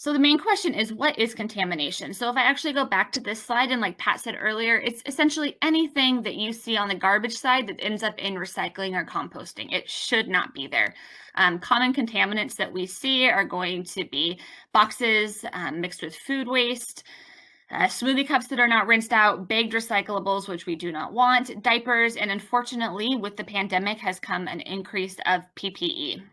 So the main question is, what is contamination? So if I actually go back to this slide, and like Pat said earlier, it's essentially anything that you see on the garbage side that ends up in recycling or composting. It should not be there. Common contaminants that we see are going to be boxes mixed with food waste, smoothie cups that are not rinsed out, bagged recyclables, which we do not want, diapers, and unfortunately, with the pandemic has come an increase of PPE.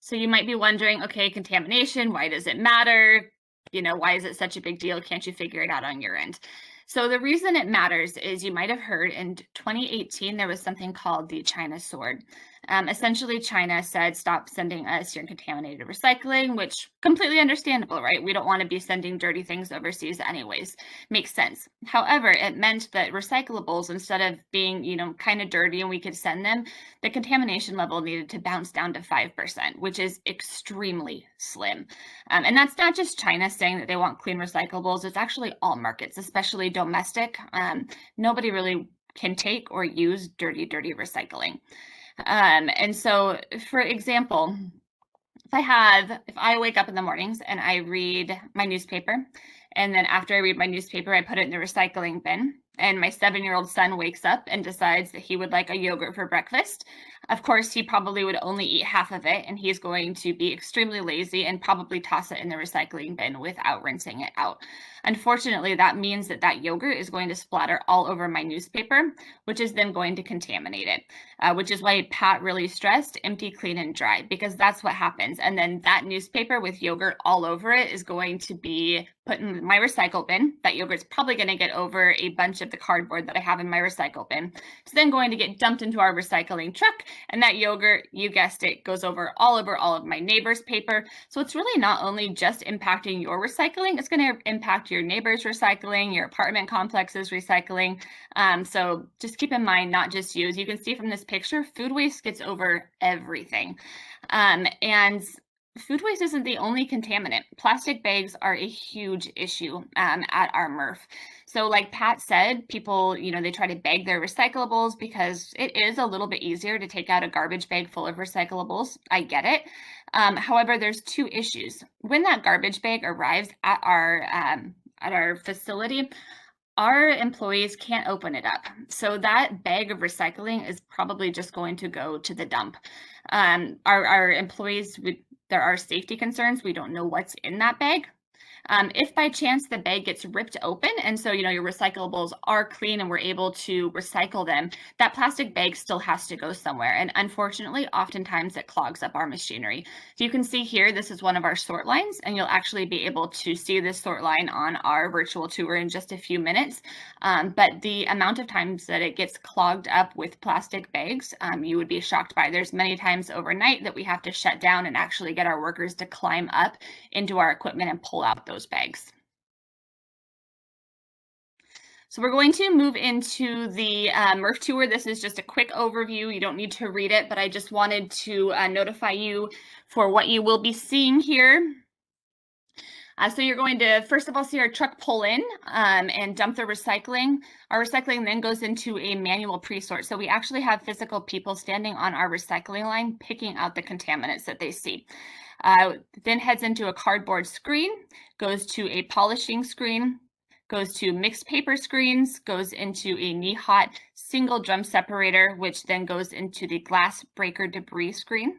So you might be wondering, okay, contamination, why does it matter? You know, why is it such a big deal? Can't you figure it out on your end? So the reason it matters is, you might have heard in 2018, there was something called the China Sword. Essentially, China said, stop sending us your contaminated recycling, which completely understandable, right? We don't want to be sending dirty things overseas anyways. Makes sense. However, it meant that recyclables, instead of being, you know, kind of dirty and we could send them, the contamination level needed to bounce down to 5%, which is extremely slim. And that's not just China saying that they want clean recyclables. It's actually all markets, especially domestic. Nobody really can take or use dirty recycling. And so, for example, if I wake up in the mornings and I read my newspaper, and then after I read my newspaper, I put it in the recycling bin, and my 7-year-old son wakes up and decides that he would like a yogurt for breakfast, of course, he probably would only eat half of it, and he's going to be extremely lazy and probably toss it in the recycling bin without rinsing it out. Unfortunately, that means that that yogurt is going to splatter all over my newspaper, which is then going to contaminate it, which is why Pat really stressed empty, clean, and dry, because that's what happens. And then that newspaper with yogurt all over it is going to be put in my recycle bin. That yogurt's probably going to get over a bunch of the cardboard that I have in my recycle bin. It's then going to get dumped into our recycling truck, and that yogurt, you guessed it, goes over all of my neighbor's paper. So it's really not only just impacting your recycling, it's going to impact your neighbor's recycling, your apartment complex's recycling. So just keep in mind, not just you. As you can see from this picture, food waste gets over everything. And food waste isn't the only contaminant. Plastic bags are a huge issue at our Murph. So like Pat said, people, you know, they try to bag their recyclables because it is a little bit easier to take out a garbage bag full of recyclables. I get it. However, there's two issues. When that garbage bag arrives at our facility, our employees can't open it up. So that bag of recycling is probably just going to go to the dump. Our employees, there are safety concerns. We don't know what's in that bag. If by chance the bag gets ripped open, and so, you know, your recyclables are clean and we're able to recycle them, that plastic bag still has to go somewhere. And unfortunately, oftentimes it clogs up our machinery. So you can see here, this is one of our sort lines, and you'll actually be able to see this sort line on our virtual tour in just a few minutes. But the amount of times that it gets clogged up with plastic bags, you would be shocked by. There's many times overnight that we have to shut down and actually get our workers to climb up into our equipment and pull out those bags. So we're going to move into the Murph Tour. This is just a quick overview. You don't need to read it, but I just wanted to notify you for what you will be seeing here. So you're going to, first of all, see our truck pull in and dump the recycling. Our recycling then goes into a manual pre-sort. So we actually have physical people standing on our recycling line, picking out the contaminants that they see. Then heads into a cardboard screen, goes to a polishing screen, goes to mixed paper screens, goes into a knee-hot single drum separator, which then goes into the glass breaker debris screen.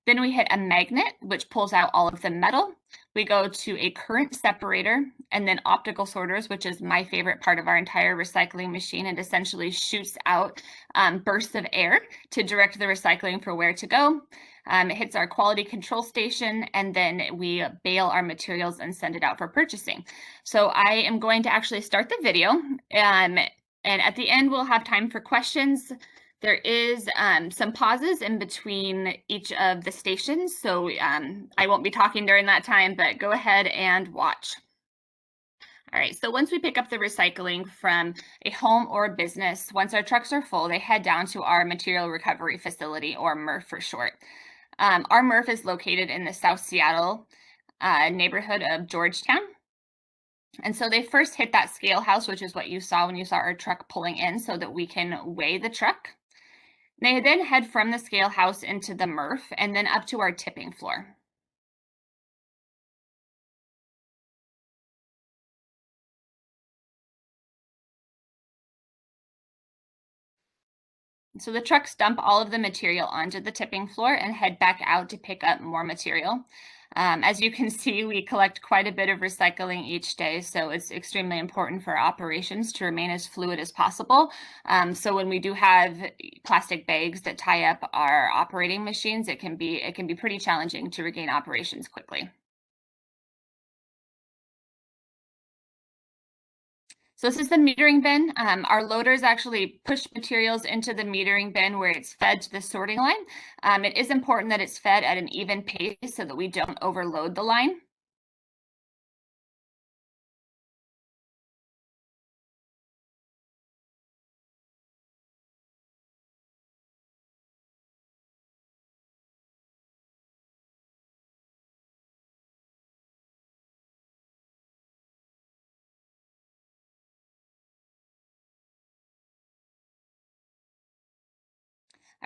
Then we hit a magnet, which pulls out all of the metal. We go to a current separator, and then optical sorters, which is my favorite part of our entire recycling machine. It essentially shoots out bursts of air to direct the recycling for where to go. It hits our quality control station, and then we bale our materials and send it out for purchasing. So I am going to actually start the video, and at the end we'll have time for questions. There is some pauses in between each of the stations, so I won't be talking during that time, but go ahead and watch. All right, so once we pick up the recycling from a home or a business, once our trucks are full, they head down to our material recovery facility, or MRF for short. Our MRF is located in the South Seattle neighborhood of Georgetown. And so they first hit that scale house, which is what you saw when you saw our truck pulling in, so that we can weigh the truck. They then head from the scale house into the MRF and then up to our tipping floor. So the trucks dump all of the material onto the tipping floor and head back out to pick up more material. As you can see, we collect quite a bit of recycling each day, so it's extremely important for our operations to remain as fluid as possible. So when we do have plastic bags that tie up our operating machines, it can be pretty challenging to regain operations quickly. So this is the metering bin. Our loaders actually push materials into the metering bin where it's fed to the sorting line. It is important that it's fed at an even pace so that we don't overload the line.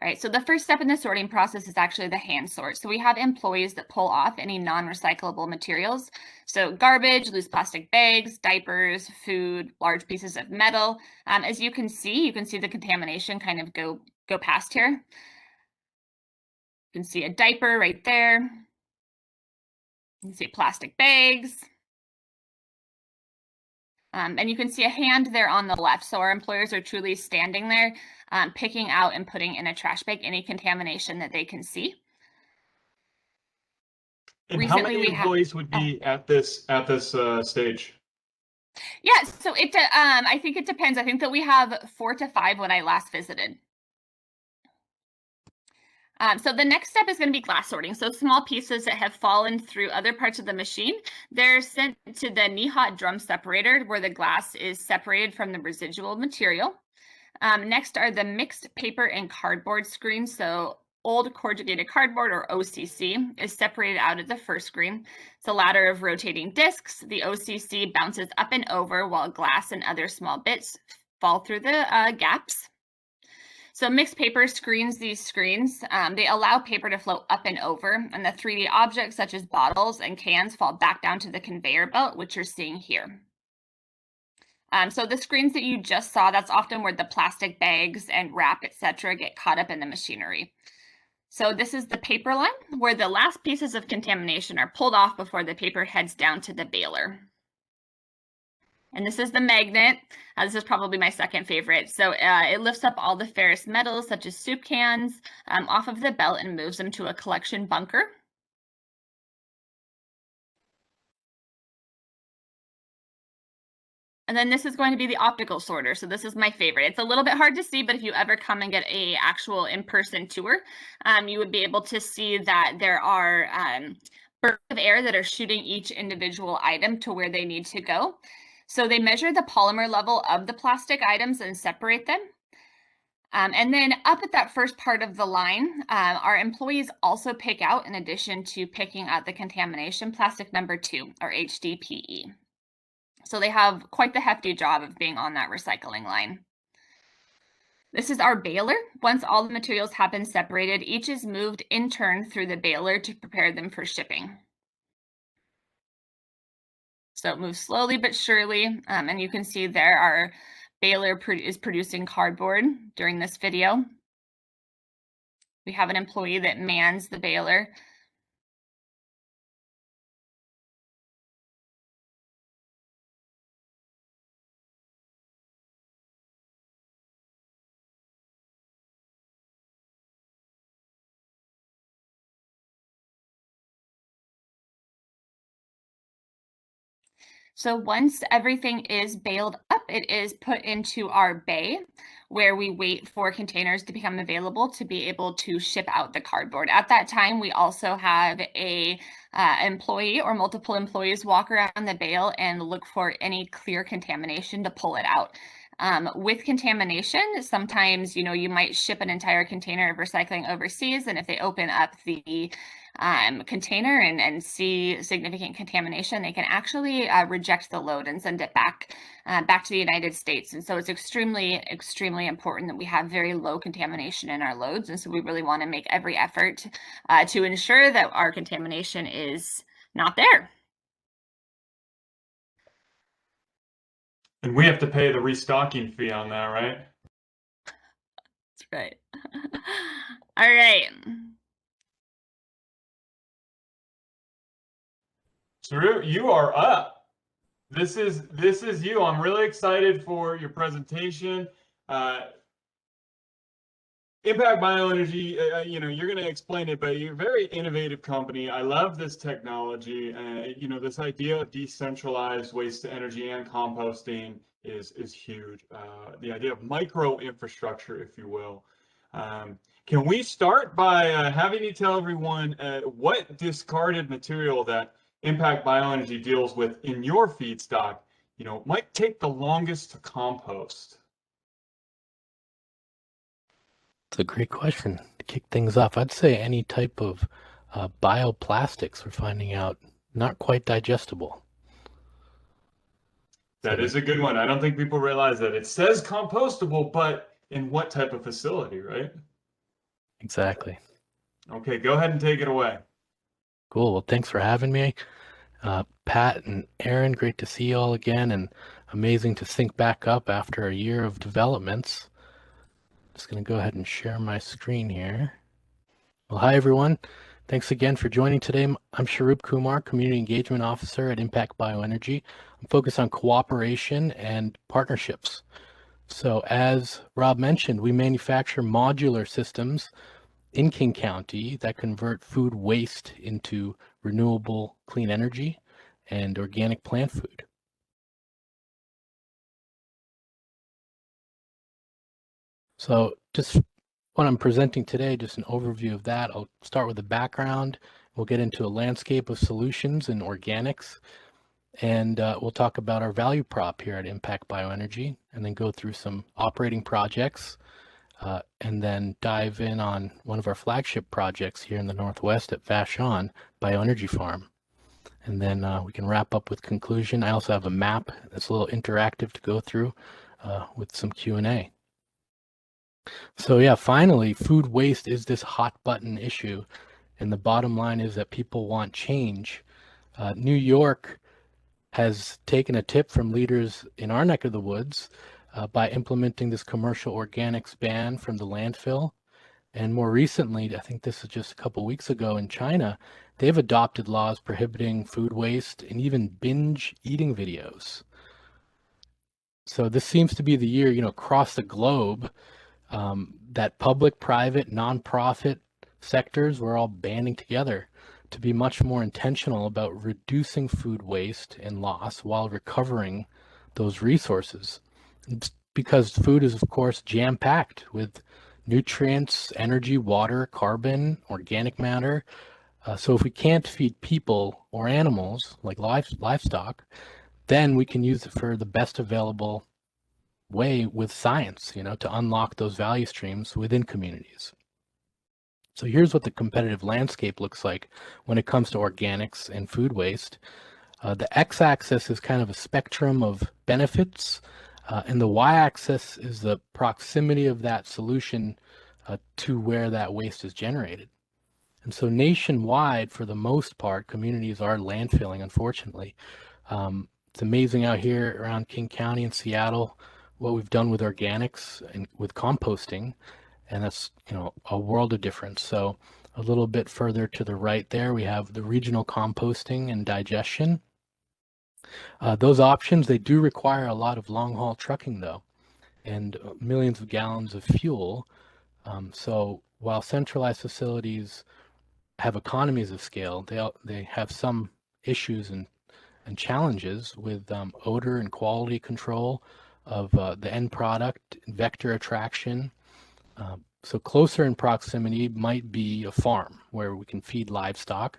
All right, so the first step in the sorting process is actually the hand sort. So we have employees that pull off any non-recyclable materials. So garbage, loose plastic bags, diapers, food, large pieces of metal. As you can see the contamination kind of go past here. You can see a diaper right there. You can see plastic bags. And you can see a hand there on the left. So our employers are truly standing there, picking out and putting in a trash bag any contamination that they can see. And Recently, how many we employees would be at this stage? Yeah, so I think it depends. I think that we have 4 to 5 when I last visited. So the next step is going to be glass sorting. So small pieces that have fallen through other parts of the machine, they're sent to the knee-hot drum separator where the glass is separated from the residual material. Next are the mixed paper and cardboard screens. So old corrugated cardboard, or OCC, is separated out of the first screen. It's a ladder of rotating discs. The OCC bounces up and over while glass and other small bits fall through the gaps. So mixed paper screens these screens. They allow paper to float up and over, and the 3D objects such as bottles and cans fall back down to the conveyor belt, which you're seeing here. So the screens that you just saw, that's often where the plastic bags and wrap, etc., get caught up in the machinery. So this is the paper line, where the last pieces of contamination are pulled off before the paper heads down to the baler. And this is the magnet. This is probably my second favorite. So it lifts up all the ferrous metals, such as soup cans, off of the belt and moves them to a collection bunker. And then this is going to be the optical sorter. So this is my favorite. It's a little bit hard to see, but if you ever come and get a actual in-person tour, you would be able to see that there are bursts of air that are shooting each individual item to where they need to go. So they measure the polymer level of the plastic items and separate them. And then up at that first part of the line, our employees also pick out, in addition to picking out the contamination, plastic number 2, or HDPE. So they have quite the hefty job of being on that recycling line. This is our baler. Once all the materials have been separated, each is moved in turn through the baler to prepare them for shipping. So it moves slowly but surely, and you can see there our baler is producing cardboard during this video. We have an employee that mans the baler. So once everything is baled up, it is put into our bay where we wait for containers to become available to be able to ship out the cardboard. At that time, we also have a employee or multiple employees walk around the bale and look for any clear contamination to pull it out. With contamination, sometimes, you might ship an entire container of recycling overseas, and if they open up the container and see significant contamination, they can actually reject the load and send it back to the United States. And so it's extremely, extremely important that we have very low contamination in our loads. And so we really want to make every effort to ensure that our contamination is not there. And we have to pay the restocking fee on that, right? Right. All right. Saru, you are up. This is you. I'm really excited for your presentation. Impact Bioenergy, you're going to explain it, but you're a very innovative company. I love this technology. This idea of decentralized waste to energy and composting is huge. The idea of micro infrastructure, if you will. Can we start by having you tell everyone what discarded material that Impact Bioenergy deals with in your feedstock, might take the longest to compost? It's a great question to kick things off. I'd say any type of bioplastics we're finding out not quite digestible. That is a good one. I don't think people realize that. It says compostable, but in what type of facility, right? Exactly. Okay, go ahead and take it away. Cool. Well, thanks for having me. Pat and Erin, great to see you all again, and amazing to sync back up after a year of developments. Just going to go ahead and share my screen here. Well, hi, everyone. Thanks again for joining today. I'm Sharoop Kumar, Community Engagement Officer at Impact Bioenergy. I'm focused on cooperation and partnerships. So as Rob mentioned, we manufacture modular systems in King County that convert food waste into renewable clean energy and organic plant food. So just what I'm presenting today, just an overview of that. I'll start with the background. We'll get into a landscape of solutions in organics, and we'll talk about our value prop here at Impact Bioenergy, and then go through some operating projects, and then dive in on one of our flagship projects here in the Northwest at Vashon Bioenergy Farm. And then we can wrap up with conclusion. I also have a map that's a little interactive to go through with some Q&A. So yeah, finally, food waste is this hot button issue. And the bottom line is that people want change. New York has taken a tip from leaders in our neck of the woods by implementing this commercial organics ban from the landfill. And more recently, I think this is just a couple weeks ago in China, they've adopted laws prohibiting food waste and even binge eating videos. So this seems to be the year, across the globe, that public, private, nonprofit sectors were all banding together to be much more intentional about reducing food waste and loss while recovering those resources. It's because food is, of course, jam-packed with nutrients, energy, water, carbon, organic matter. So if we can't feed people or animals like livestock, then we can use it for the best available way with science, to unlock those value streams within communities. So here's what the competitive landscape looks like when it comes to organics and food waste. The x-axis is kind of a spectrum of benefits, and the y-axis is the proximity of that solution to where that waste is generated. And so nationwide, for the most part, communities are landfilling, unfortunately. It's amazing out here around King County and Seattle what we've done with organics and with composting, and that's a world of difference. So a little bit further to the right there, we have the regional composting and digestion. Those options, they do require a lot of long haul trucking though, and millions of gallons of fuel. So while centralized facilities have economies of scale, they have some issues and challenges with odor and quality control of the end product, vector attraction. So closer in proximity might be a farm where we can feed livestock,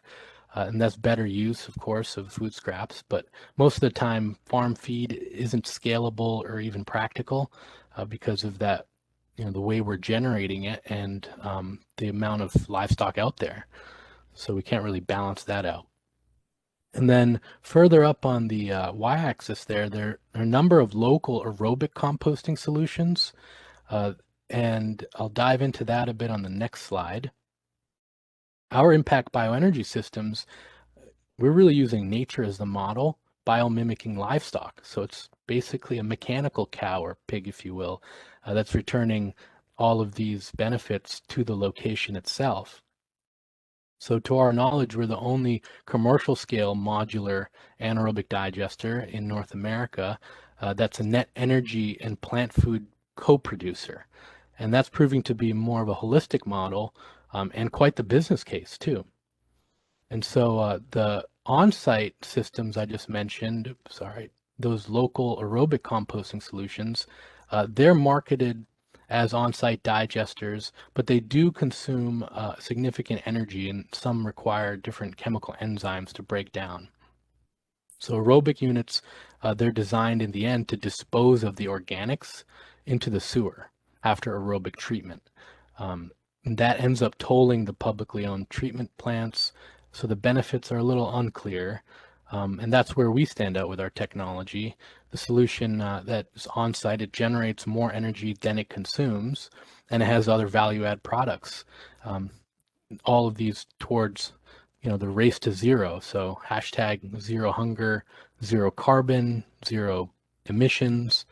and that's better use, of course, of food scraps. But most of the time, farm feed isn't scalable or even practical because of that, the way we're generating it and the amount of livestock out there. So we can't really balance that out. And then further up on the y-axis there are a number of local aerobic composting solutions. And I'll dive into that a bit on the next slide. Our Impact Bioenergy systems, we're really using nature as the model, biomimicking livestock. So it's basically a mechanical cow or pig, if you will, that's returning all of these benefits to the location itself. So to our knowledge, we're the only commercial scale modular anaerobic digester in North America that's a net energy and plant food co-producer. And that's proving to be more of a holistic model and quite the business case too. And so the on-site systems I just mentioned, those local aerobic composting solutions, they're marketed as on-site digesters, but they do consume significant energy, and some require different chemical enzymes to break down. So aerobic units, they're designed in the end to dispose of the organics into the sewer after aerobic treatment. And that ends up tolling the publicly owned treatment plants, so the benefits are a little unclear. And that's where we stand out with our technology. The solution that is on-site, it generates more energy than it consumes, and it has other value-add products. All of these towards, the race to zero. So hashtag zero hunger, zero carbon, zero emissions.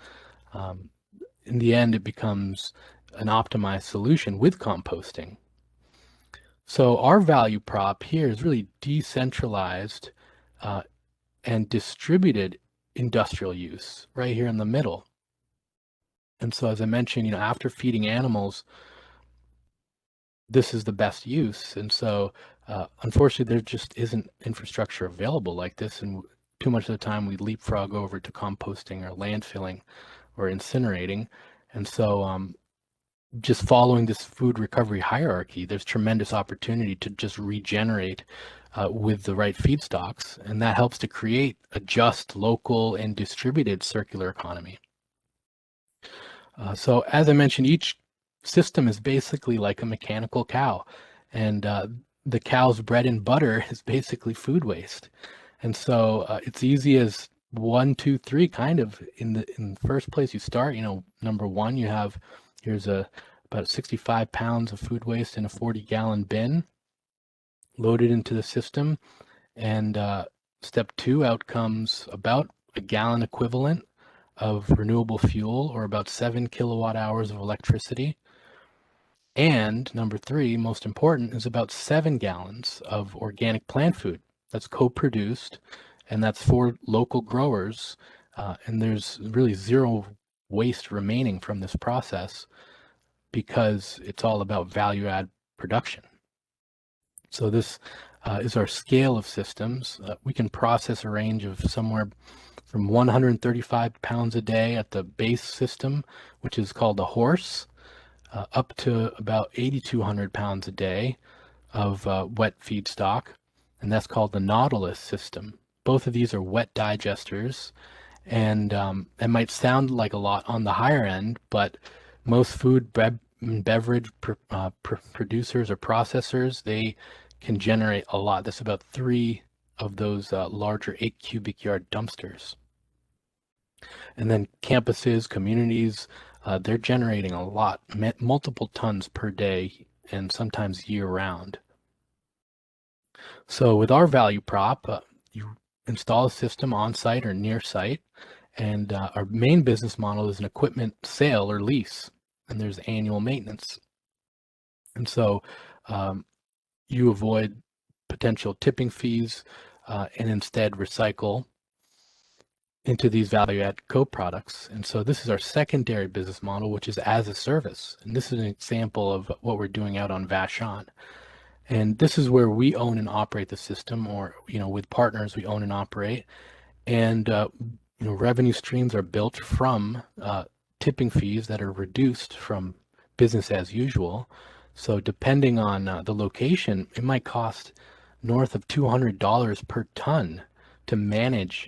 In the end, it becomes an optimized solution with composting. So our value prop here is really decentralized and distributed industrial use right here in the middle. And so, as I mentioned, after feeding animals, this is the best use. And so, unfortunately, there just isn't infrastructure available like this. And too much of the time we leapfrog over to composting or landfilling or incinerating. And so, just following this food recovery hierarchy, there's tremendous opportunity to just regenerate with the right feedstocks, and that helps to create a just, local, and distributed circular economy. So as I mentioned, each system is basically like a mechanical cow, and the cow's bread and butter is basically food waste. And so it's easy as 1, 2, 3 kind of in the first place you start. Number one, here's about 65 pounds of food waste in a 40-gallon bin loaded into the system. And step 2, out comes about a gallon equivalent of renewable fuel, or about 7 kilowatt hours of electricity. And number 3, most important, is about 7 gallons of organic plant food that's co-produced, and that's for local growers. And there's really zero waste remaining from this process, because it's all about value add production. So this is our scale of systems. We can process a range of somewhere from 135 pounds a day at the base system, which is called a horse, up to about 8,200 pounds a day of wet feedstock, and that's called the Nautilus system. Both of these are wet digesters, and it might sound like a lot on the higher end, but most food beverage producers or processors, they can generate a lot. That's about 3 of those larger 8 cubic yard dumpsters. And then campuses, communities, they're generating a lot, multiple tons per day, and sometimes year round. So with our value prop, you install a system on site or near site, and our main business model is an equipment sale or lease, and there's annual maintenance. And so you avoid potential tipping fees and instead recycle into these value-add co-products. And so this is our secondary business model, which is as a service. And this is an example of what we're doing out on Vashon. And this is where we own and operate the system, or with partners we own and operate. And revenue streams are built from tipping fees that are reduced from business as usual. So depending on the location, it might cost north of $200 per ton to manage,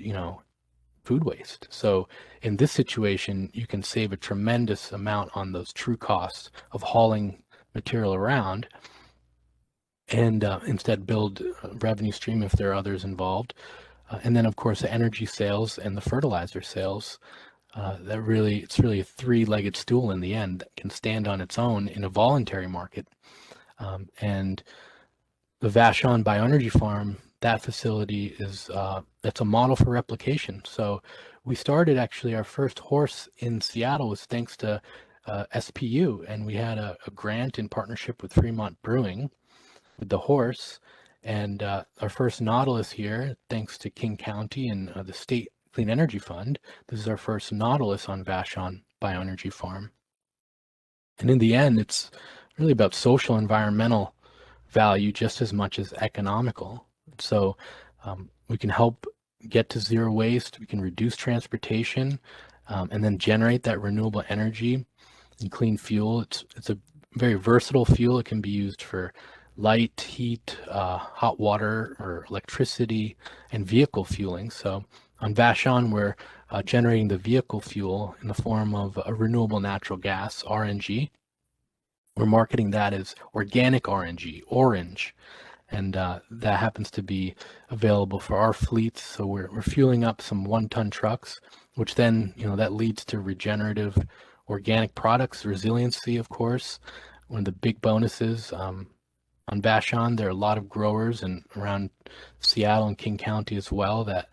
food waste. So in this situation, you can save a tremendous amount on those true costs of hauling material around, and instead build a revenue stream if there are others involved. And then of course the energy sales and the fertilizer sales, it's really a 3-legged stool in the end that can stand on its own in a voluntary market. And the Vashon Bioenergy Farm, that facility is that's a model for replication. So we started actually our first horse in Seattle was thanks to SPU, and we had a grant in partnership with Fremont Brewing with the horse, and our first Nautilus here, thanks to King County and the State Clean Energy Fund. This is our first Nautilus on Vashon Bioenergy Farm. And in the end, it's really about social environmental value just as much as economical. So we can help get to zero waste, we can reduce transportation, and then generate that renewable energy and clean fuel. It's a very versatile fuel. It can be used for light, heat, hot water, or electricity, and vehicle fueling. So on Vashon, we're generating the vehicle fuel in the form of a renewable natural gas, RNG. We're marketing that as organic RNG, orange, and that happens to be available for our fleets. So we're fueling up some 1-ton trucks, which then, that leads to regenerative organic products, resiliency, of course. One of the big bonuses on Vashon, there are a lot of growers and around Seattle and King County as well that,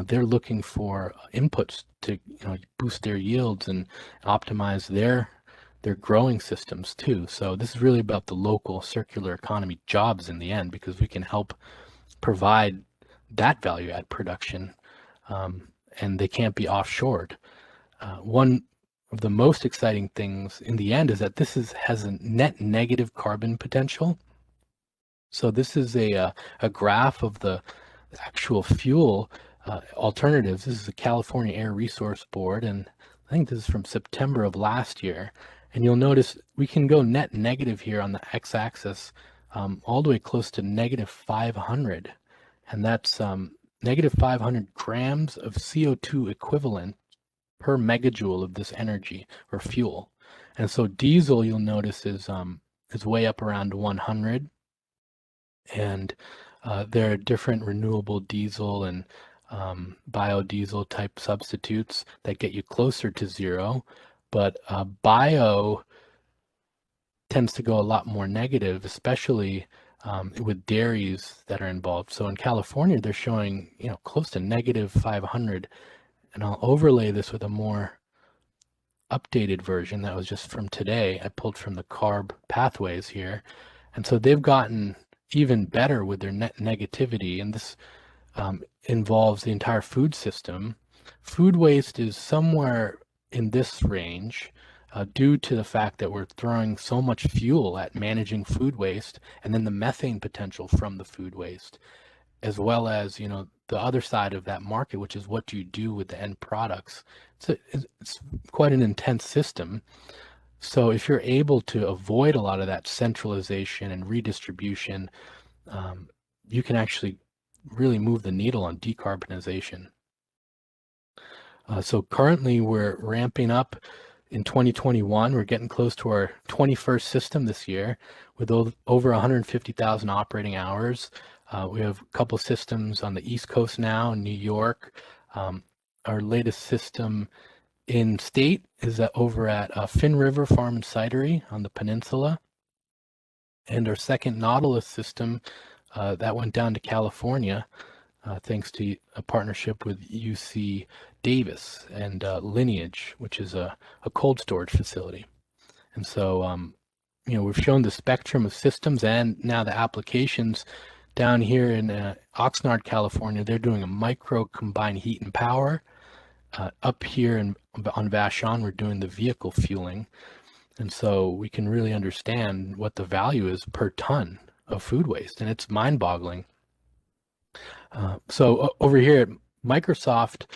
they're looking for inputs to, boost their yields and optimize their growing systems too. So this is really about the local circular economy jobs in the end, because we can help provide that value add production, and they can't be offshored. One of the most exciting things in the end is that this has a net negative carbon potential. So this is a graph of the actual fuel alternatives. This is the California Air Resource Board, and I think this is from September of last year. And you'll notice we can go net negative here on the x-axis, all the way close to negative 500. And that's negative 500 grams of CO2 equivalent per megajoule of this energy or fuel. And so diesel, you'll notice, is way up around 100. And there are different renewable diesel and biodiesel type substitutes that get you closer to zero. But bio tends to go a lot more negative, especially with dairies that are involved. So in California, they're showing, close to negative 500. And I'll overlay this with a more updated version that was just from today. I pulled from the CARB pathways here. And so they've gotten even better with their net negativity. And this involves the entire food system. Food waste is somewhere in this range due to the fact that we're throwing so much fuel at managing food waste, and then the methane potential from the food waste, as well as, the other side of that market, which is what do you do with the end products. It's quite an intense system. So if you're able to avoid a lot of that centralization and redistribution, you can actually really move the needle on decarbonization. So currently we're ramping up in 2021. We're getting close to our 21st system this year with over 150,000 operating hours. We have a couple systems on the East Coast now in New York. Our latest system in state is over at Finn River Farm and Cidery on the peninsula. And our second Nautilus system that went down to California, thanks to a partnership with UC Davis and Lineage, which is a cold storage facility. And so, we've shown the spectrum of systems and now the applications down here in Oxnard, California. They're doing a micro combined heat and power. Up here on Vashon, we're doing the vehicle fueling. And so we can really understand what the value is per ton of food waste, and it's mind-boggling. So over here at Microsoft,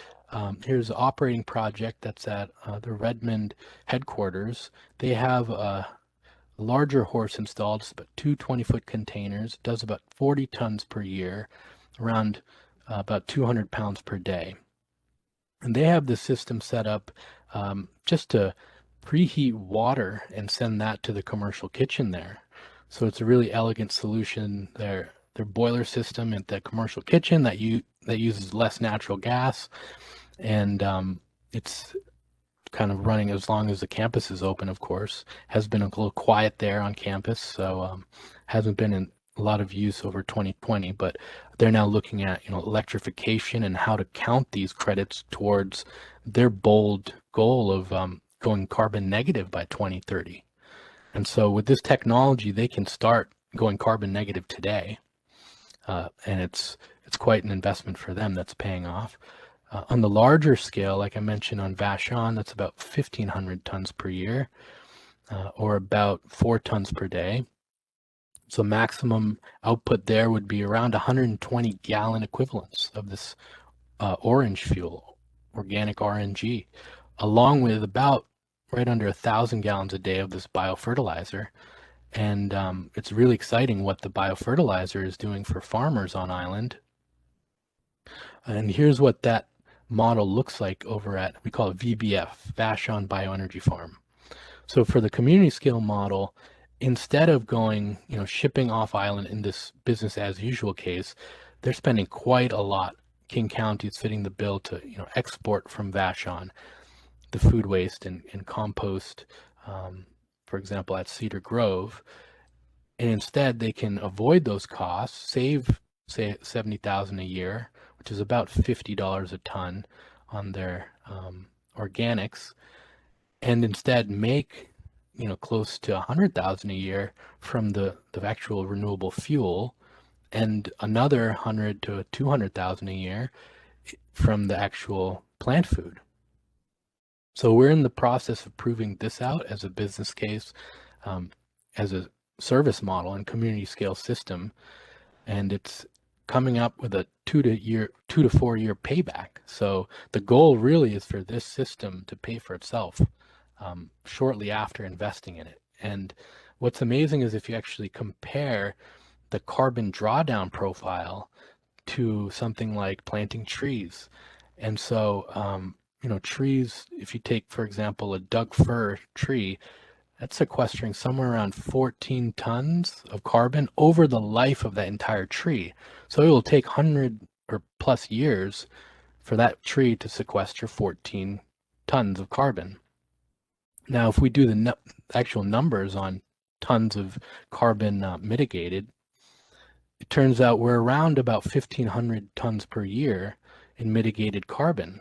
here's an operating project that's at the Redmond headquarters. They have a larger horse installed. It's about 2 20-foot containers, does about 40 tons per year, around about 200 pounds per day. And they have the system set up just to preheat water and send that to the commercial kitchen there. So it's a really elegant solution. Their boiler system at the commercial kitchen that uses less natural gas, and it's kind of running as long as the campus is open. Of course, has been a little quiet there on campus, so hasn't been in a lot of use over 2020. But they're now looking at electrification and how to count these credits towards their bold goal of going carbon negative by 2030. And so with this technology, they can start going carbon negative today. And it's quite an investment for them that's paying off. On the larger scale, like I mentioned on Vashon, that's about 1,500 tons per year, or about 4 tons per day. So maximum output there would be around 120 gallon equivalents of this orange fuel, organic RNG, along with about right under 1,000 gallons a day of this biofertilizer. And it's really exciting what the biofertilizer is doing for farmers on island. And here's what that model looks like over at, we call it VBF, Vashon Bioenergy Farm. So for the community scale model, instead of going, shipping off island in this business as usual case, they're spending quite a lot. King County is fitting the bill to, export from Vashon the food waste and compost, for example, at Cedar Grove. And instead they can avoid those costs, save, say, $70,000 a year, which is about $50 a ton on their organics, and instead make close to $100,000 a year from the actual renewable fuel, and another $100,000 to $200,000 a year from the actual plant food. So we're in the process of proving this out as a business case, as a service model and community scale system, and it's coming up with a 2 to 4 year payback. So the goal really is for this system to pay for itself shortly after investing in it. And what's amazing is if you actually compare the carbon drawdown profile to something like planting trees. And so, trees, if you take, for example, a Doug fir tree, that's sequestering somewhere around 14 tons of carbon over the life of that entire tree. So it will take 100 or plus years for that tree to sequester 14 tons of carbon. Now, if we do the actual numbers on tons of carbon mitigated, it turns out we're around about 1,500 tons per year in mitigated carbon.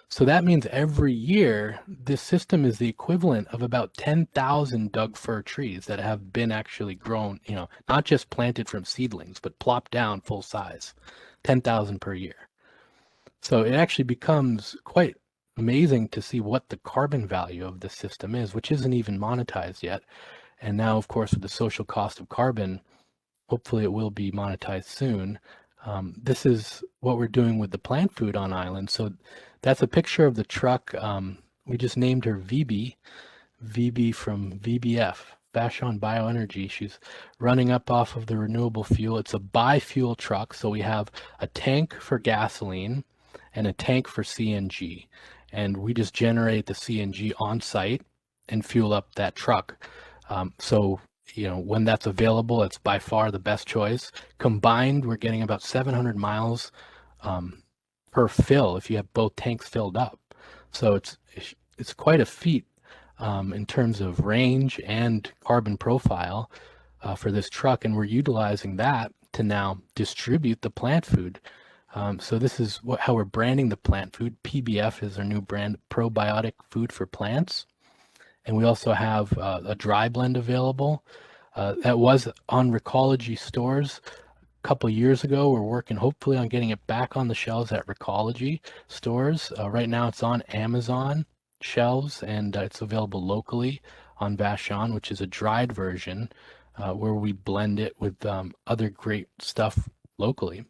So that means every year, this system is the equivalent of about 10,000 Doug fir trees that have been actually grown, not just planted from seedlings, but plopped down full size, 10,000 per year. So it actually becomes quite amazing to see what the carbon value of the system is, which isn't even monetized yet. And now, of course, with the social cost of carbon, hopefully it will be monetized soon. This is what we're doing with the plant food on island. So that's a picture of the truck. We just named her VB from VBF, Vashon Bioenergy. She's running up off of the renewable fuel. It's a bi-fuel truck. So we have a tank for gasoline and a tank for CNG. And we just generate the CNG on site and fuel up that truck. So when that's available, it's by far the best choice. Combined, we're getting about 700 miles per fill if you have both tanks filled up. So it's quite a feat in terms of range and carbon profile for this truck, and we're utilizing that to now distribute the plant food. So this is how we're branding the plant food. PBF is our new brand, probiotic food for plants. And we also have a dry blend available that was on Recology stores a couple years ago. We're working hopefully on getting it back on the shelves at Recology stores. Right now it's on Amazon shelves, and it's available locally on Vashon, which is a dried version where we blend it with other great stuff locally.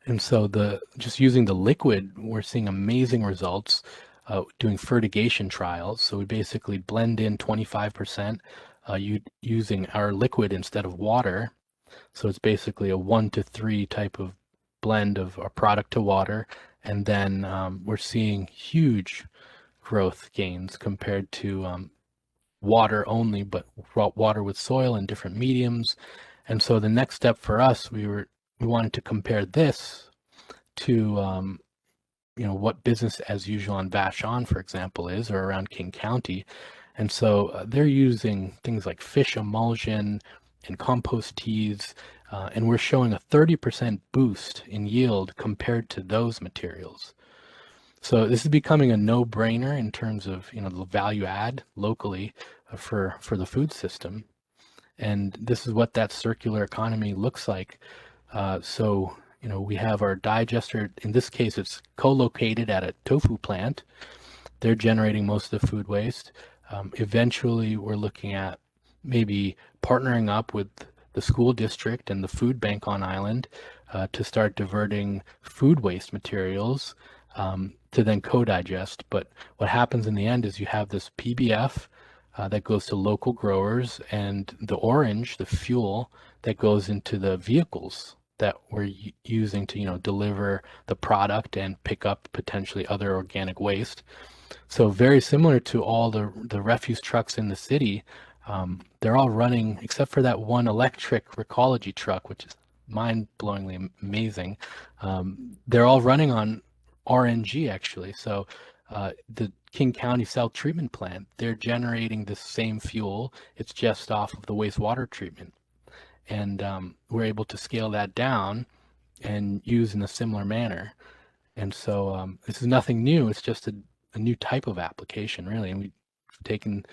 And so just using the liquid, we're seeing amazing results doing fertigation trials. So we basically blend in 25% using our liquid instead of water. So it's basically a 1-to-3 type of blend of our product to water. And then we're seeing huge growth gains compared to water only, but water with soil and different mediums. And so the next step for us, we wanted to compare this to what business as usual on Vashon, for example, is, or around King County. And so they're using things like fish emulsion and compost teas, and we're showing a 30% boost in yield compared to those materials. So this is becoming a no-brainer in terms of, the value add locally for the food system. And this is what that circular economy looks like. So, we have our digester. In this case, it's co-located at a tofu plant. They're generating most of the food waste. Eventually, we're looking at maybe partnering up with the school district and the food bank on island to start diverting food waste materials to then co-digest. But what happens in the end is you have this PBF that goes to local growers, and the orange, the fuel, that goes into the vehicles that we're using to, deliver the product and pick up potentially other organic waste. So very similar to all the refuse trucks in the city, they're all running, except for that one electric Recology truck, which is mind-blowingly amazing. They're all running on RNG actually. So the King County South Treatment Plant, they're generating the same fuel. It's just off of the wastewater treatment. And we're able to scale that down and use in a similar manner. And so this is nothing new. It's just a new type of application, really. And we've taken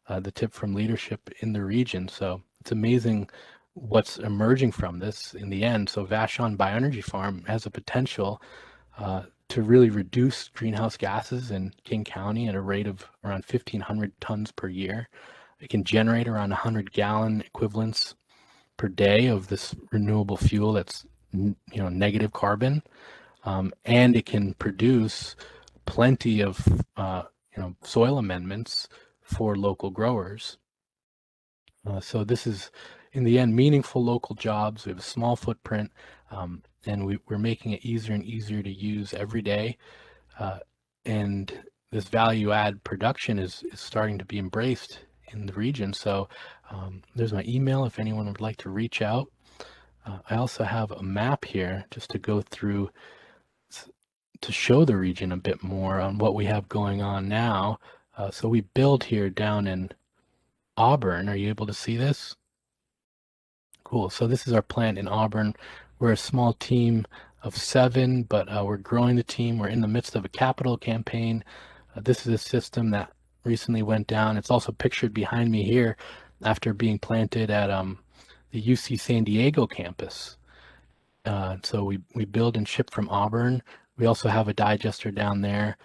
the tip from leadership in the region. So it's amazing what's emerging from this in the end. So Vashon Bioenergy Farm has a potential to really reduce greenhouse gases in King County at a rate of around 1,500 tons per year. It can generate around 100 gallon equivalents per day of this renewable fuel that's negative carbon, and it can produce plenty of soil amendments for local growers. So this is, in the end, meaningful local jobs. We have a small footprint, and we're making it easier and easier to use every day. And this value add production is starting to be embraced in the region. So there's my email if anyone would like to reach out. I also have a map here just to go through to show the region a bit more on what we have going on now. So we build here down in Auburn. Are you able to see this? Cool. So this is our plant in Auburn. We're a small team of 7, but we're growing the team. We're in the midst of a capital campaign. This is a system that recently went down. It's also pictured behind me here after being planted at the UC San Diego campus. So we build and ship from Auburn. We also have a digester down there.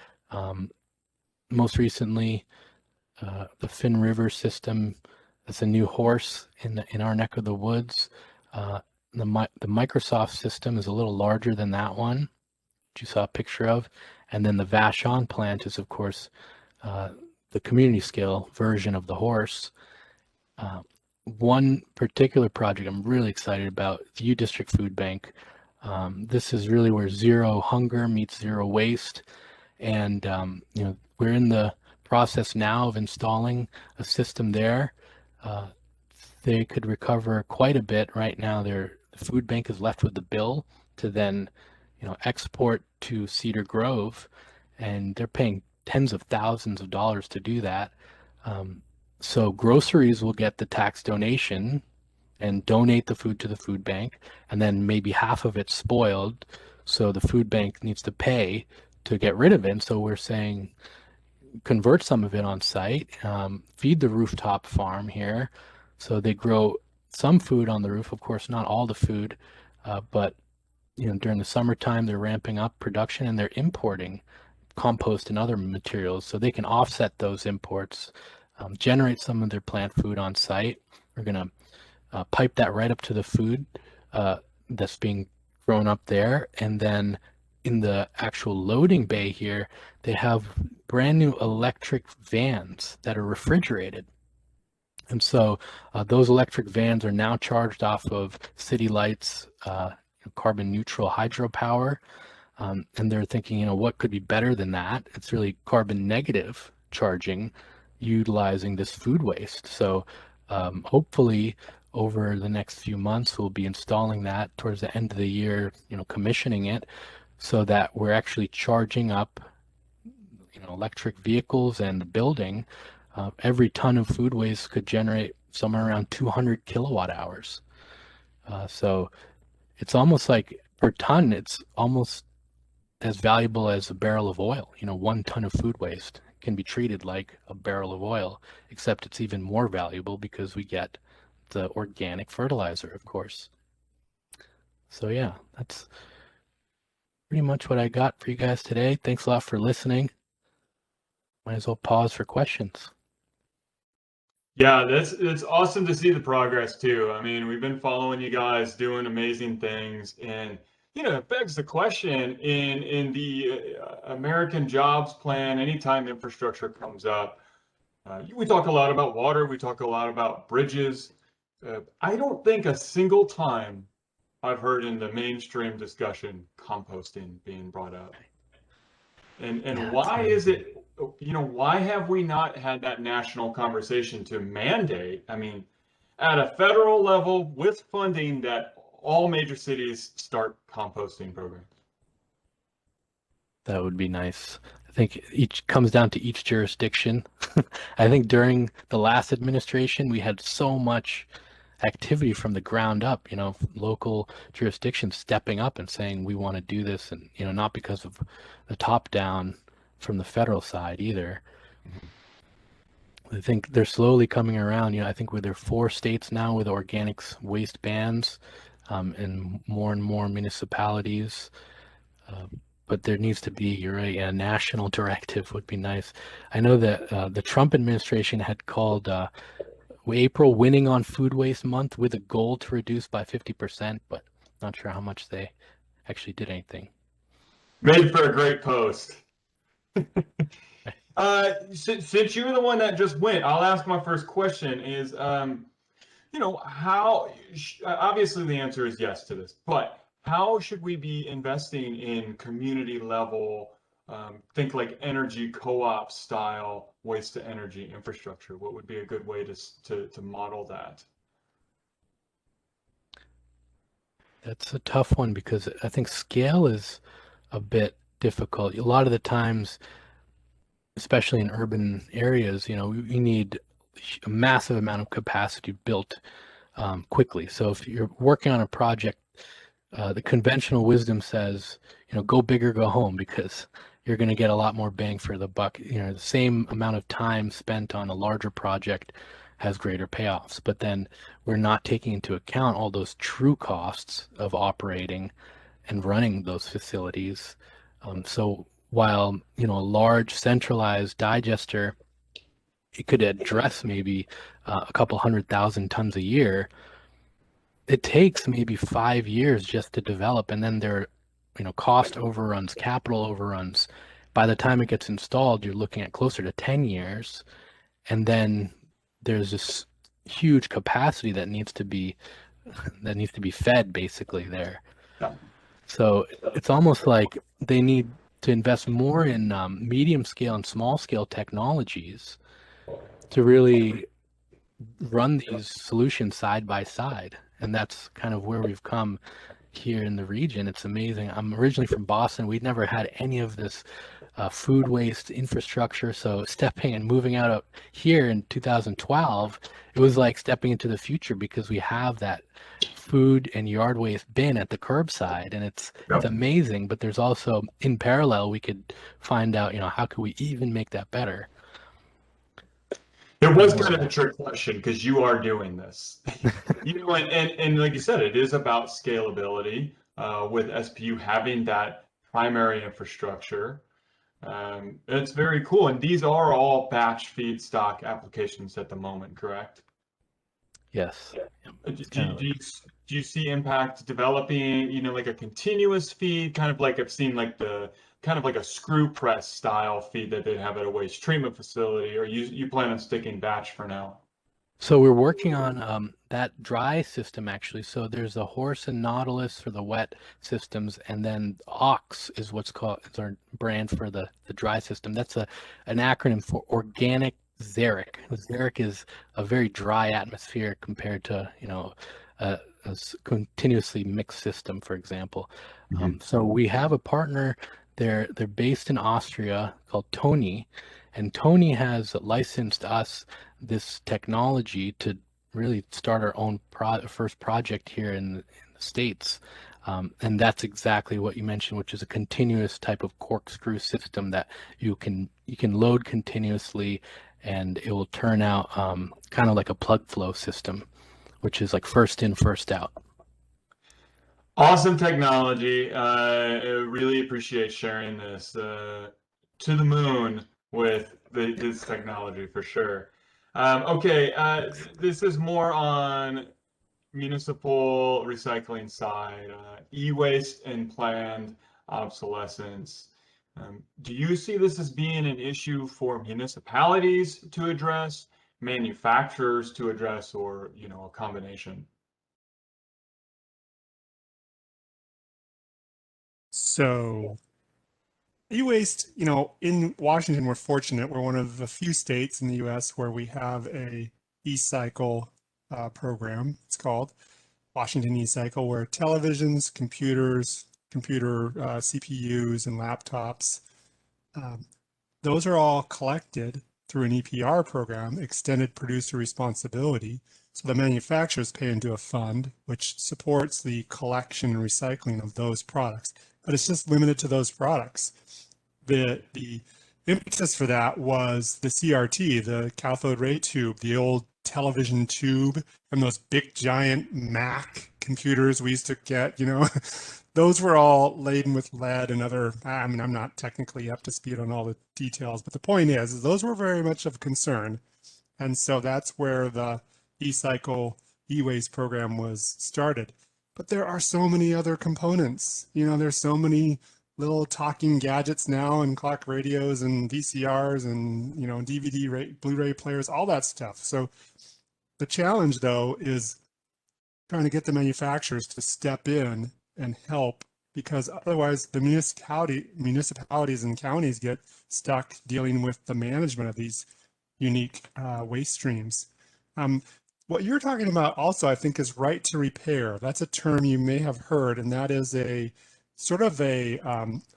Most recently, the Finn River system. That's a new horse in our neck of the woods. The Microsoft system is a little larger than that one, which you saw a picture of. And then the Vashon plant is, of course, the community scale version of the horse. One particular project I'm really excited about, the U District Food Bank. This is really where zero hunger meets zero waste. And, we're in the process now of installing a system there. They could recover quite a bit. Right now, the food bank is left with the bill to then, export to Cedar Grove, and they're paying tens of thousands of dollars to do that. So groceries will get the tax donation and donate the food to the food bank, and then maybe half of it's spoiled, so the food bank needs to pay to get rid of it. And so we're saying convert some of it on site, feed the rooftop farm here. So they grow some food on the roof, of course, not all the food, but during the summertime, they're ramping up production and they're importing compost and other materials so they can offset those imports, generate some of their plant food on site. We're going to pipe that right up to the food that's being grown up there. And then in the actual loading bay here, they have brand new electric vans that are refrigerated. And so those electric vans are now charged off of city lights, carbon neutral hydropower. And they're thinking, what could be better than that? It's really carbon negative charging, utilizing this food waste. So hopefully over the next few months, we'll be installing that towards the end of the year, commissioning it so that we're actually charging up, electric vehicles and the building. Every ton of food waste could generate somewhere around 200 kilowatt hours. So it's almost like per ton, it's almost as valuable as a barrel of oil. 1 ton of food waste can be treated like a barrel of oil, except it's even more valuable because we get the organic fertilizer, of course. So yeah, that's pretty much what I got for you guys today. Thanks a lot for listening. Might as well pause for questions. Yeah, it's awesome to see the progress too. I mean, we've been following you guys doing amazing things, and it begs the question in the American Jobs Plan. Anytime infrastructure comes up, we talk a lot about water. We talk a lot about bridges. I don't think a single time I've heard in the mainstream discussion composting being brought up. And Yeah, why is it, why have we not had that national conversation to mandate, I mean, at a federal level with funding that all major cities start composting programs? that would be nice. I think each comes down to each jurisdiction. I think during the last administration, we had so much activity from the ground up, local jurisdictions stepping up and saying, we want to do this. And, not because of the top down from the federal side either. I think they're slowly coming around. I think there are 4 states now with organics waste bans, and more municipalities. But there needs to be, you're right, a national directive would be nice. I know that the Trump administration had called April Winning on Food Waste Month with a goal to reduce by 50%, but not sure how much they actually did anything. Made for a great post. Since you're the one that just went, I'll ask my first question is, how, obviously the answer is yes to this, but how should we be investing in community level, think like energy co-op style waste to energy infrastructure? What would be a good way to model that? That's a tough one because I think scale is a bit difficult. A lot of the times, especially in urban areas, you need a massive amount of capacity built quickly. So if you're working on a project, the conventional wisdom says, go big or go home, because you're going to get a lot more bang for the buck. The same amount of time spent on a larger project has greater payoffs. But then we're not taking into account all those true costs of operating and running those facilities. So while, a large centralized digester, it could address maybe a couple 100,000 tons a year, it takes maybe 5 years just to develop, and then there are, cost overruns, capital overruns. By the time it gets installed, you're looking at closer to 10 years, and then there's this huge capacity that needs to be fed basically there. Yeah. So it's almost like they need to invest more in medium scale and small scale technologies to really run these solutions side by side. And that's kind of where we've come here in the region. It's amazing. I'm originally from Boston. We'd never had any of this food waste infrastructure. So stepping and moving out here in 2012, it was like stepping into the future, because we have that food and yard waste bin at the curbside, and it's amazing. But there's also, in parallel, we could find out, how could we even make that better? It was kind of a trick question because you are doing this, and like you said, it is about scalability with SPU having that primary infrastructure. It's very cool, and these are all batch feedstock applications at the moment, correct? Yes. Do you see impact developing, like a continuous feed, kind of like I've seen like a screw press style feed that they have at a waste treatment facility, or you plan on sticking batch for now? So we're working on that dry system actually. So there's a Horse and Nautilus for the wet systems, and then Ox is what's called, it's our brand for the dry system. That's an acronym for organic xeric. Xeric is a very dry atmosphere compared to a continuously mixed system, for example. So we have a partner. They're based in Austria called Tony, and Tony has licensed us this technology to really start our own first project here in the States. And that's exactly what you mentioned, which is a continuous type of corkscrew system that you can load continuously, and it will turn out kind of like a plug flow system, which is like first in, first out. Awesome technology. I really appreciate sharing this to the moon with this technology for sure. Okay, this is more on municipal recycling side, e-waste and planned obsolescence. Do you see this as being an issue for municipalities to address, manufacturers to address, or a combination? So e-waste, in Washington, we're fortunate. We're one of the few states in the U.S. where we have a e-cycle program. It's called Washington e-cycle, where televisions, computers, computer CPUs, and laptops, those are all collected through an EPR program, extended producer responsibility. So the manufacturers pay into a fund which supports the collection and recycling of those products, but it's just limited to those products. The impetus for that was the CRT, the cathode ray tube, the old television tube, and those big giant Mac computers we used to get, those were all laden with lead and other, I'm not technically up to speed on all the details, but the point is those were very much of concern. And so that's where the e-cycle e-waste program was started. But there are so many other components. There's so many little talking gadgets now, and clock radios and VCRs and DVD, Blu-ray players, all that stuff. So the challenge, though, is trying to get the manufacturers to step in and help, because otherwise the municipalities and counties get stuck dealing with the management of these unique waste streams. What you're talking about also, I think, is right to repair. That's a term you may have heard, and that is a sort of a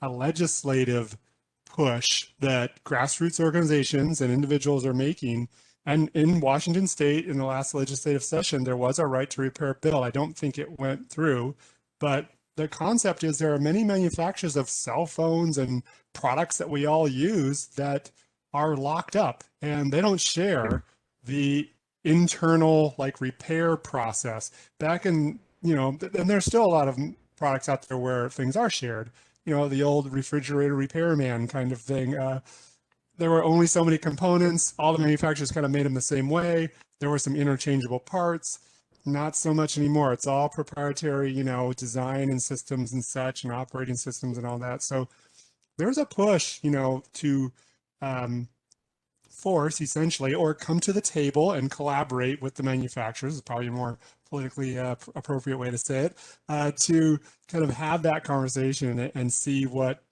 legislative push that grassroots organizations and individuals are making. And in Washington State, in the last legislative session, there was a right to repair bill. I don't think it went through, but the concept is there are many manufacturers of cell phones and products that we all use that are locked up, and they don't share the internal repair process. Back in, and there's still a lot of products out there where things are shared, the old refrigerator repairman kind of thing. There were only so many components. All the manufacturers kind of made them the same way. There were some interchangeable parts. Not so much anymore. It's all proprietary, design and systems and such, and operating systems and all that. So there's a push, to force essentially, or come to the table and collaborate with the manufacturers, is probably a more politically appropriate way to say it, to kind of have that conversation and see what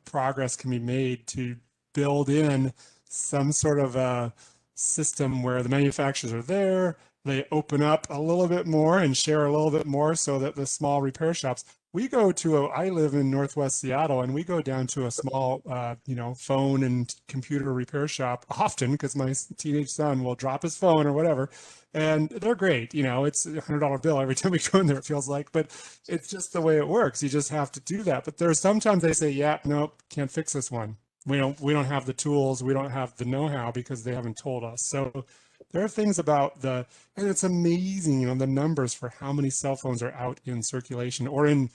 progress can be made to build in some sort of a system where the manufacturers are there, they open up a little bit more and share a little bit more, so that the small repair shops, I live in Northwest Seattle, and we go down to a small, phone and computer repair shop often, because my teenage son will drop his phone or whatever, and they're great. It's a $100 bill every time we go in there, it feels like, but it's just the way it works. You just have to do that. But there's sometimes they say, yeah, nope, can't fix this one. We don't have the tools, we don't have the know-how, because they haven't told us. So there are things about and it's amazing, the numbers for how many cell phones are out in circulation or in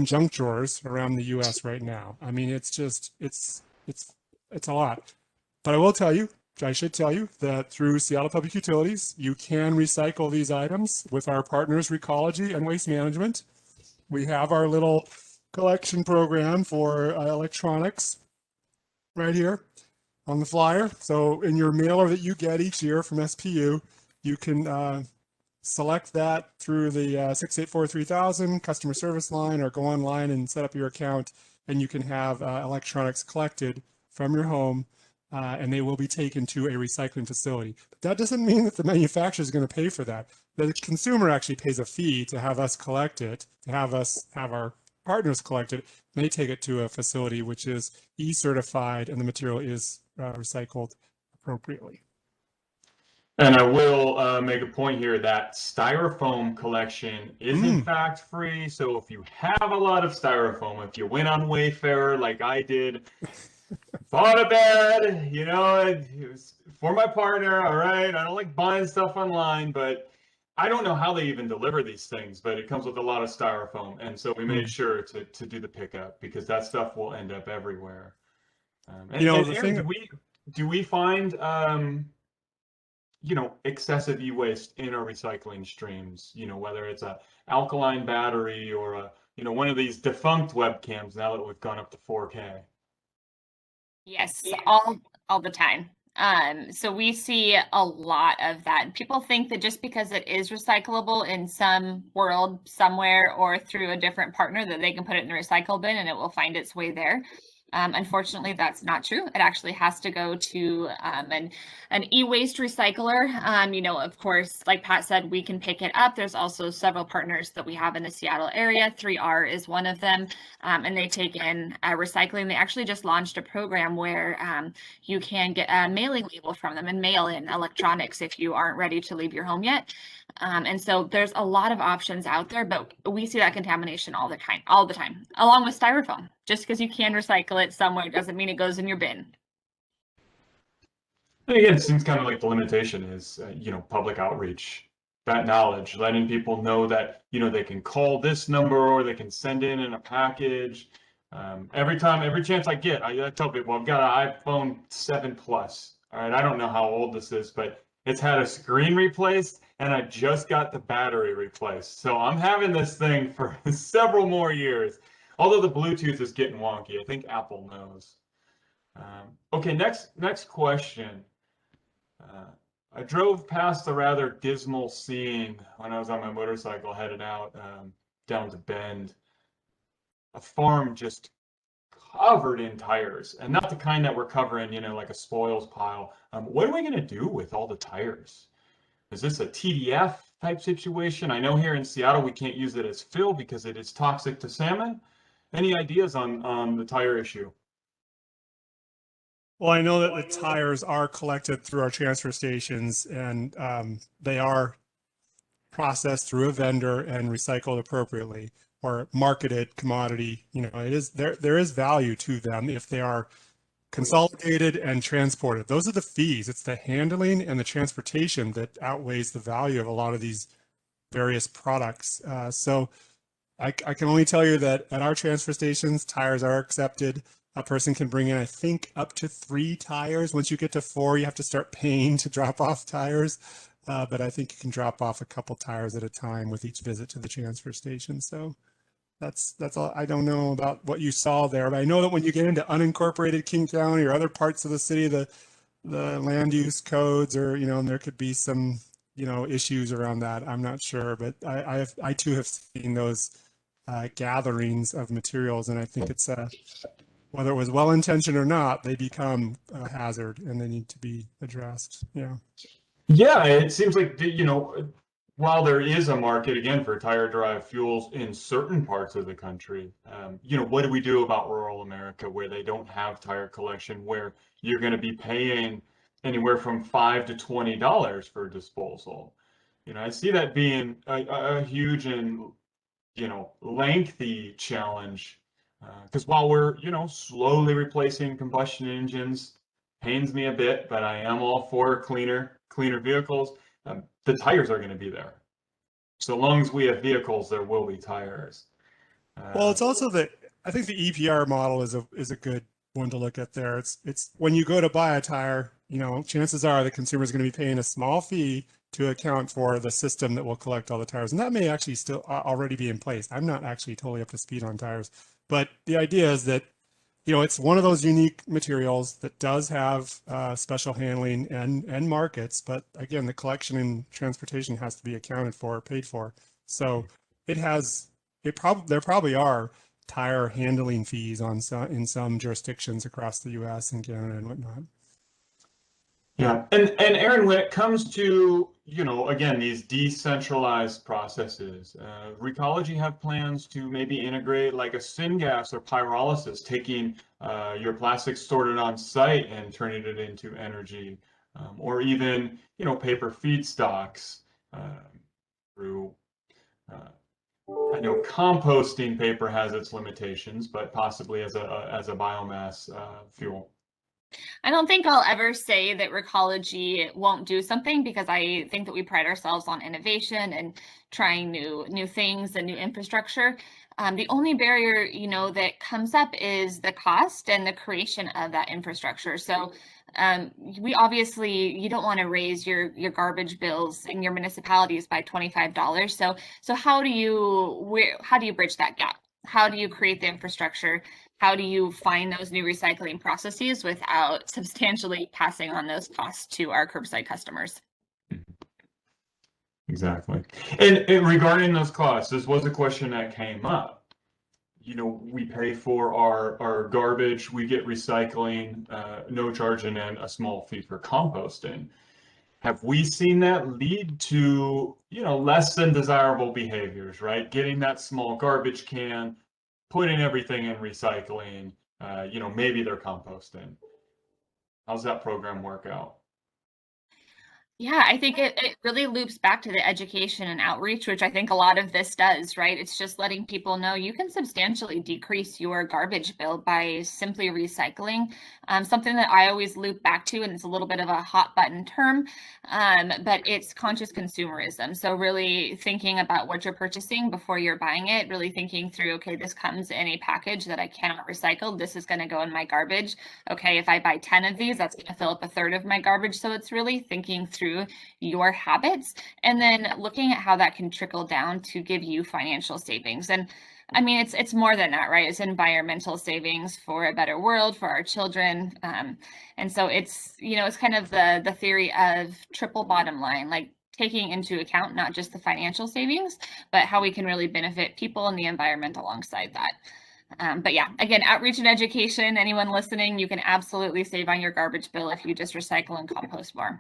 junk drawers around the US right now. I mean, it's just, it's a lot. But I should tell you that through Seattle Public Utilities, you can recycle these items with our partners, Recology and Waste Management. We have our little collection program for electronics right here on the flyer. So in your mailer that you get each year from SPU, you can select that through the 684-3000 customer service line, or go online and set up your account, and you can have electronics collected from your home, and they will be taken to a recycling facility. But that doesn't mean that the manufacturer is going to pay for that. The consumer actually pays a fee to have us collect it, to have our partners collect it, and they take it to a facility which is E-certified, and the material is recycled appropriately. And I will make a point here that styrofoam collection is in fact free. So if you have a lot of styrofoam, if you went on Wayfair like I did, bought a bed, you know, it was for my partner, all right? I don't like buying stuff online, but I don't know how they even deliver these things, but it comes with a lot of styrofoam. And so we made sure to do the pickup because that stuff will end up everywhere. You know, the Aaron, thing, do we find you know, excessive e-waste in our recycling streams, you know, whether it's a alkaline battery or a, you know, one of these defunct webcams now that we've gone up to 4K? Yes, all the time. So we see a lot of that. People think that just because it is recyclable in some world somewhere or through a different partner that they can put it in the recycle bin and it will find its way there. Unfortunately, that's not true. It actually has to go to an e-waste recycler. You know, of course, like Pat said, we can pick it up. There's also several partners that we have in the Seattle area. 3R is one of them, and they take in recycling. They actually just launched a program where you can get a mailing label from them and mail in electronics if you aren't ready to leave your home yet. And so there's a lot of options out there, but we see that contamination all the time, along with styrofoam. Just because you can recycle it somewhere doesn't mean it goes in your bin. And again, it seems kind of like the limitation is, you know, public outreach, that knowledge, letting people know that, you know, they can call this number or they can send in a package. Every chance I get, I tell people I've got an iPhone 7 Plus. All right, I don't know how old this is, but it's had a screen replaced and I just got the battery replaced. So I'm having this thing for several more years. Although the Bluetooth is getting wonky, I think Apple knows. Okay, next question. I drove past a rather dismal scene when I was on my motorcycle headed out down to Bend. A farm just covered in tires, and not the kind that we're covering, you know, like a spoils pile. What are we going to do with all the tires? Is this a TDF type situation? I know here in Seattle we can't use it as fill because it is toxic to salmon. Any ideas on the tire issue? well, I know that the tires are collected through our transfer stations, and they are processed through a vendor and recycled appropriately, or marketed commodity. You know, it is there is value to them if they are consolidated and transported. Those are the fees. It's the handling and the transportation that outweighs the value of a lot of these various products. So I can only tell you that at our transfer stations, tires are accepted. A person can bring in, I think, up to 3 tires. Once you get to 4, you have to start paying to drop off tires. But I think you can drop off a couple tires at a time with each visit to the transfer station. So that's all. I don't know about what you saw there, but I know that when you get into unincorporated King County or other parts of the city, the land use codes, or, you know, and there could be some, you know, issues around that. I'm not sure, but I too have seen those gatherings of materials, and I think it's whether it was well intentioned or not, they become a hazard and they need to be addressed. Yeah. Yeah, it seems like, you know, while there is a market again for tire-derived fuels in certain parts of the country, you know, what do we do about rural America where they don't have tire collection, where you're going to be paying anywhere from $5 to $20 for disposal? You know, I see that being a huge and, you know, lengthy challenge. Because while we're, you know, slowly replacing combustion engines, pains me a bit, but I am all for cleaner vehicles. The tires are going to be there. So long as we have vehicles, there will be tires. Well, it's also I think the EPR model is a good one to look at there. It's when you go to buy a tire, you know, chances are the consumer is going to be paying a small fee to account for the system that will collect all the tires. And that may actually still already be in place. I'm not actually totally up to speed on tires, but the idea is that, you know, it's one of those unique materials that does have special handling and markets, but again, the collection and transportation has to be accounted for, paid for. So there probably are tire handling fees in some jurisdictions across the U.S. and Canada and whatnot. Yeah, and Erin, when it comes to, you know, again, these decentralized processes, Recology have plans to maybe integrate like a syngas or pyrolysis, taking your plastics stored on site and turning it into energy. or even, paper feedstocks through, I know composting paper has its limitations, but possibly as a biomass fuel. I don't think I'll ever say that Recology won't do something, because I think that we pride ourselves on innovation and trying new things and new infrastructure. The only barrier, that comes up is the cost and the creation of that infrastructure. So we obviously, you don't want to raise your garbage bills in your municipalities by $25. So how do you bridge that gap? How do you create the infrastructure? How do you find those new recycling processes without substantially passing on those costs to our curbside customers? Exactly. And regarding those costs, this was a question that came up. We pay for our garbage, we get recycling, no charge, and then a small fee for composting. Have we seen that lead to, less than desirable behaviors, right? Getting that small garbage can, putting everything in recycling, maybe they're composting. How's that program work out? Yeah, I think it really loops back to the education and outreach, which I think a lot of this does, right? It's just letting people know you can substantially decrease your garbage bill by simply recycling. Something that I always loop back to, and it's a little bit of a hot button term, but it's conscious consumerism. So really thinking about what you're purchasing before you're buying it, really thinking through, okay, this comes in a package that I cannot recycle. This is going to go in my garbage. Okay, if I buy 10 of these, that's going to fill up a third of my garbage. So it's really thinking through your habits and then looking at how that can trickle down to give you financial savings. And I mean, it's more than that, right? It's environmental savings for a better world for our children. And so it's, it's kind of the theory of triple bottom line, like taking into account not just the financial savings, but how we can really benefit people and the environment alongside that. But yeah, again, outreach and education, anyone listening, you can absolutely save on your garbage bill if you just recycle and compost more.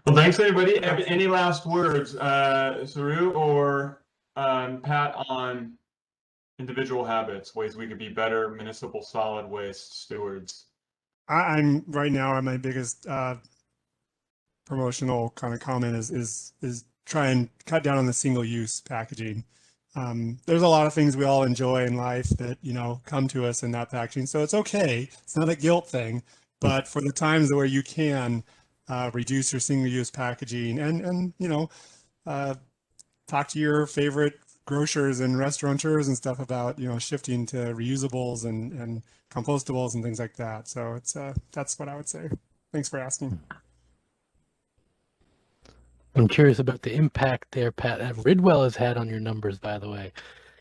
Well, thanks everybody. Any last words, Saru or Pat, on individual habits, ways we could be better municipal solid waste stewards? I'm right now, my biggest promotional kind of comment is try and cut down on the single-use packaging. There's a lot of things we all enjoy in life that, come to us in that packaging. So it's okay. It's not a guilt thing, but for the times where you can reduce your single-use packaging and talk to your favorite grocers and restaurateurs and stuff about, shifting to reusables and compostables and things like that. So it's that's what I would say. Thanks for asking. I'm curious about the impact there, Pat, that Ridwell has had on your numbers, by the way,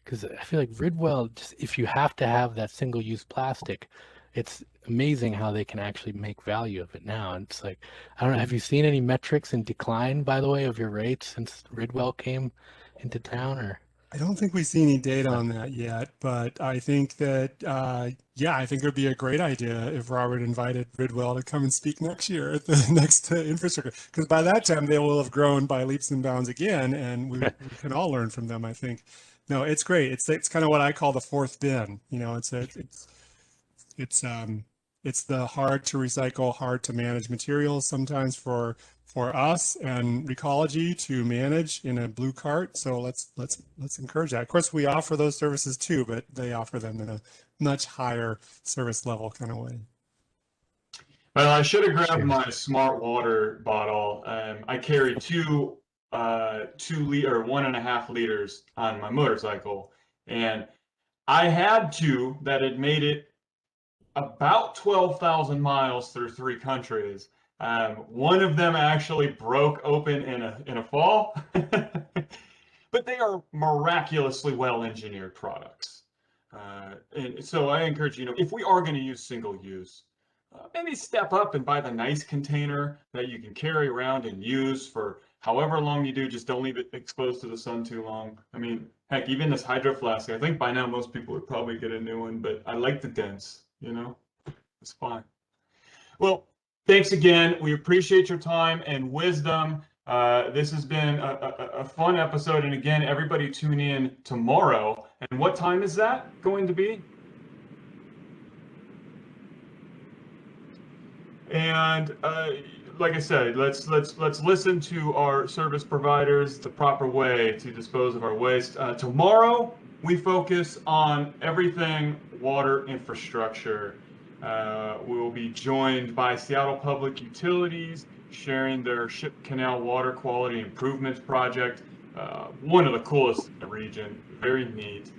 because I feel like Ridwell, just if you have to have that single-use plastic, it's amazing how they can actually make value of it now. And it's like, I don't know, have you seen any metrics in decline, by the way, of your rates since Ridwell came into town, or? I don't think we see any data on that yet, but I think that, I think it would be a great idea if Robert invited Ridwell to come and speak next year at the next infrastructure, because by that time they will have grown by leaps and bounds again, and we can all learn from them, I think. No, it's great. It's kind of what I call the fourth bin. It's the hard to recycle, hard to manage materials sometimes for us and Recology to manage in a blue cart. So let's encourage that. Of course, we offer those services too, but they offer them in a much higher service level kind of way. Well, I should have grabbed my smart water bottle. I carry 2 liter, 1.5 liters on my motorcycle, and I had 2 that had made it about 12,000 miles through 3 countries. One of them actually broke open in a fall, but they are miraculously well-engineered products. And so I encourage, if we are going to use single use, maybe step up and buy the nice container that you can carry around and use for however long you do. Just don't leave it exposed to the sun too long. I mean, heck, even this Hydro Flask, I think by now most people would probably get a new one, but I like the dents, it's fine. Well, thanks again. We appreciate your time and wisdom. This has been a fun episode. And again, everybody tune in tomorrow. And what time is that going to be? And like I said, let's listen to our service providers the proper way to dispose of our waste. Tomorrow we focus on everything water infrastructure. We will be joined by Seattle Public Utilities, sharing their Ship Canal Water Quality Improvements Project, one of the coolest in the region, very neat.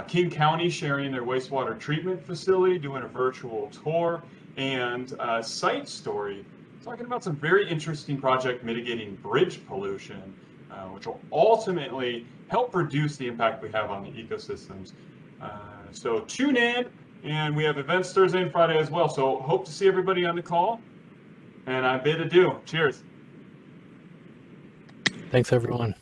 King County sharing their wastewater treatment facility, doing a virtual tour, and Site Story talking about some very interesting project mitigating bridge pollution, which will ultimately help reduce the impact we have on the ecosystems. So tune in, and we have events Thursday and Friday as well. So hope to see everybody on the call, and I bid adieu. Cheers. Thanks, everyone.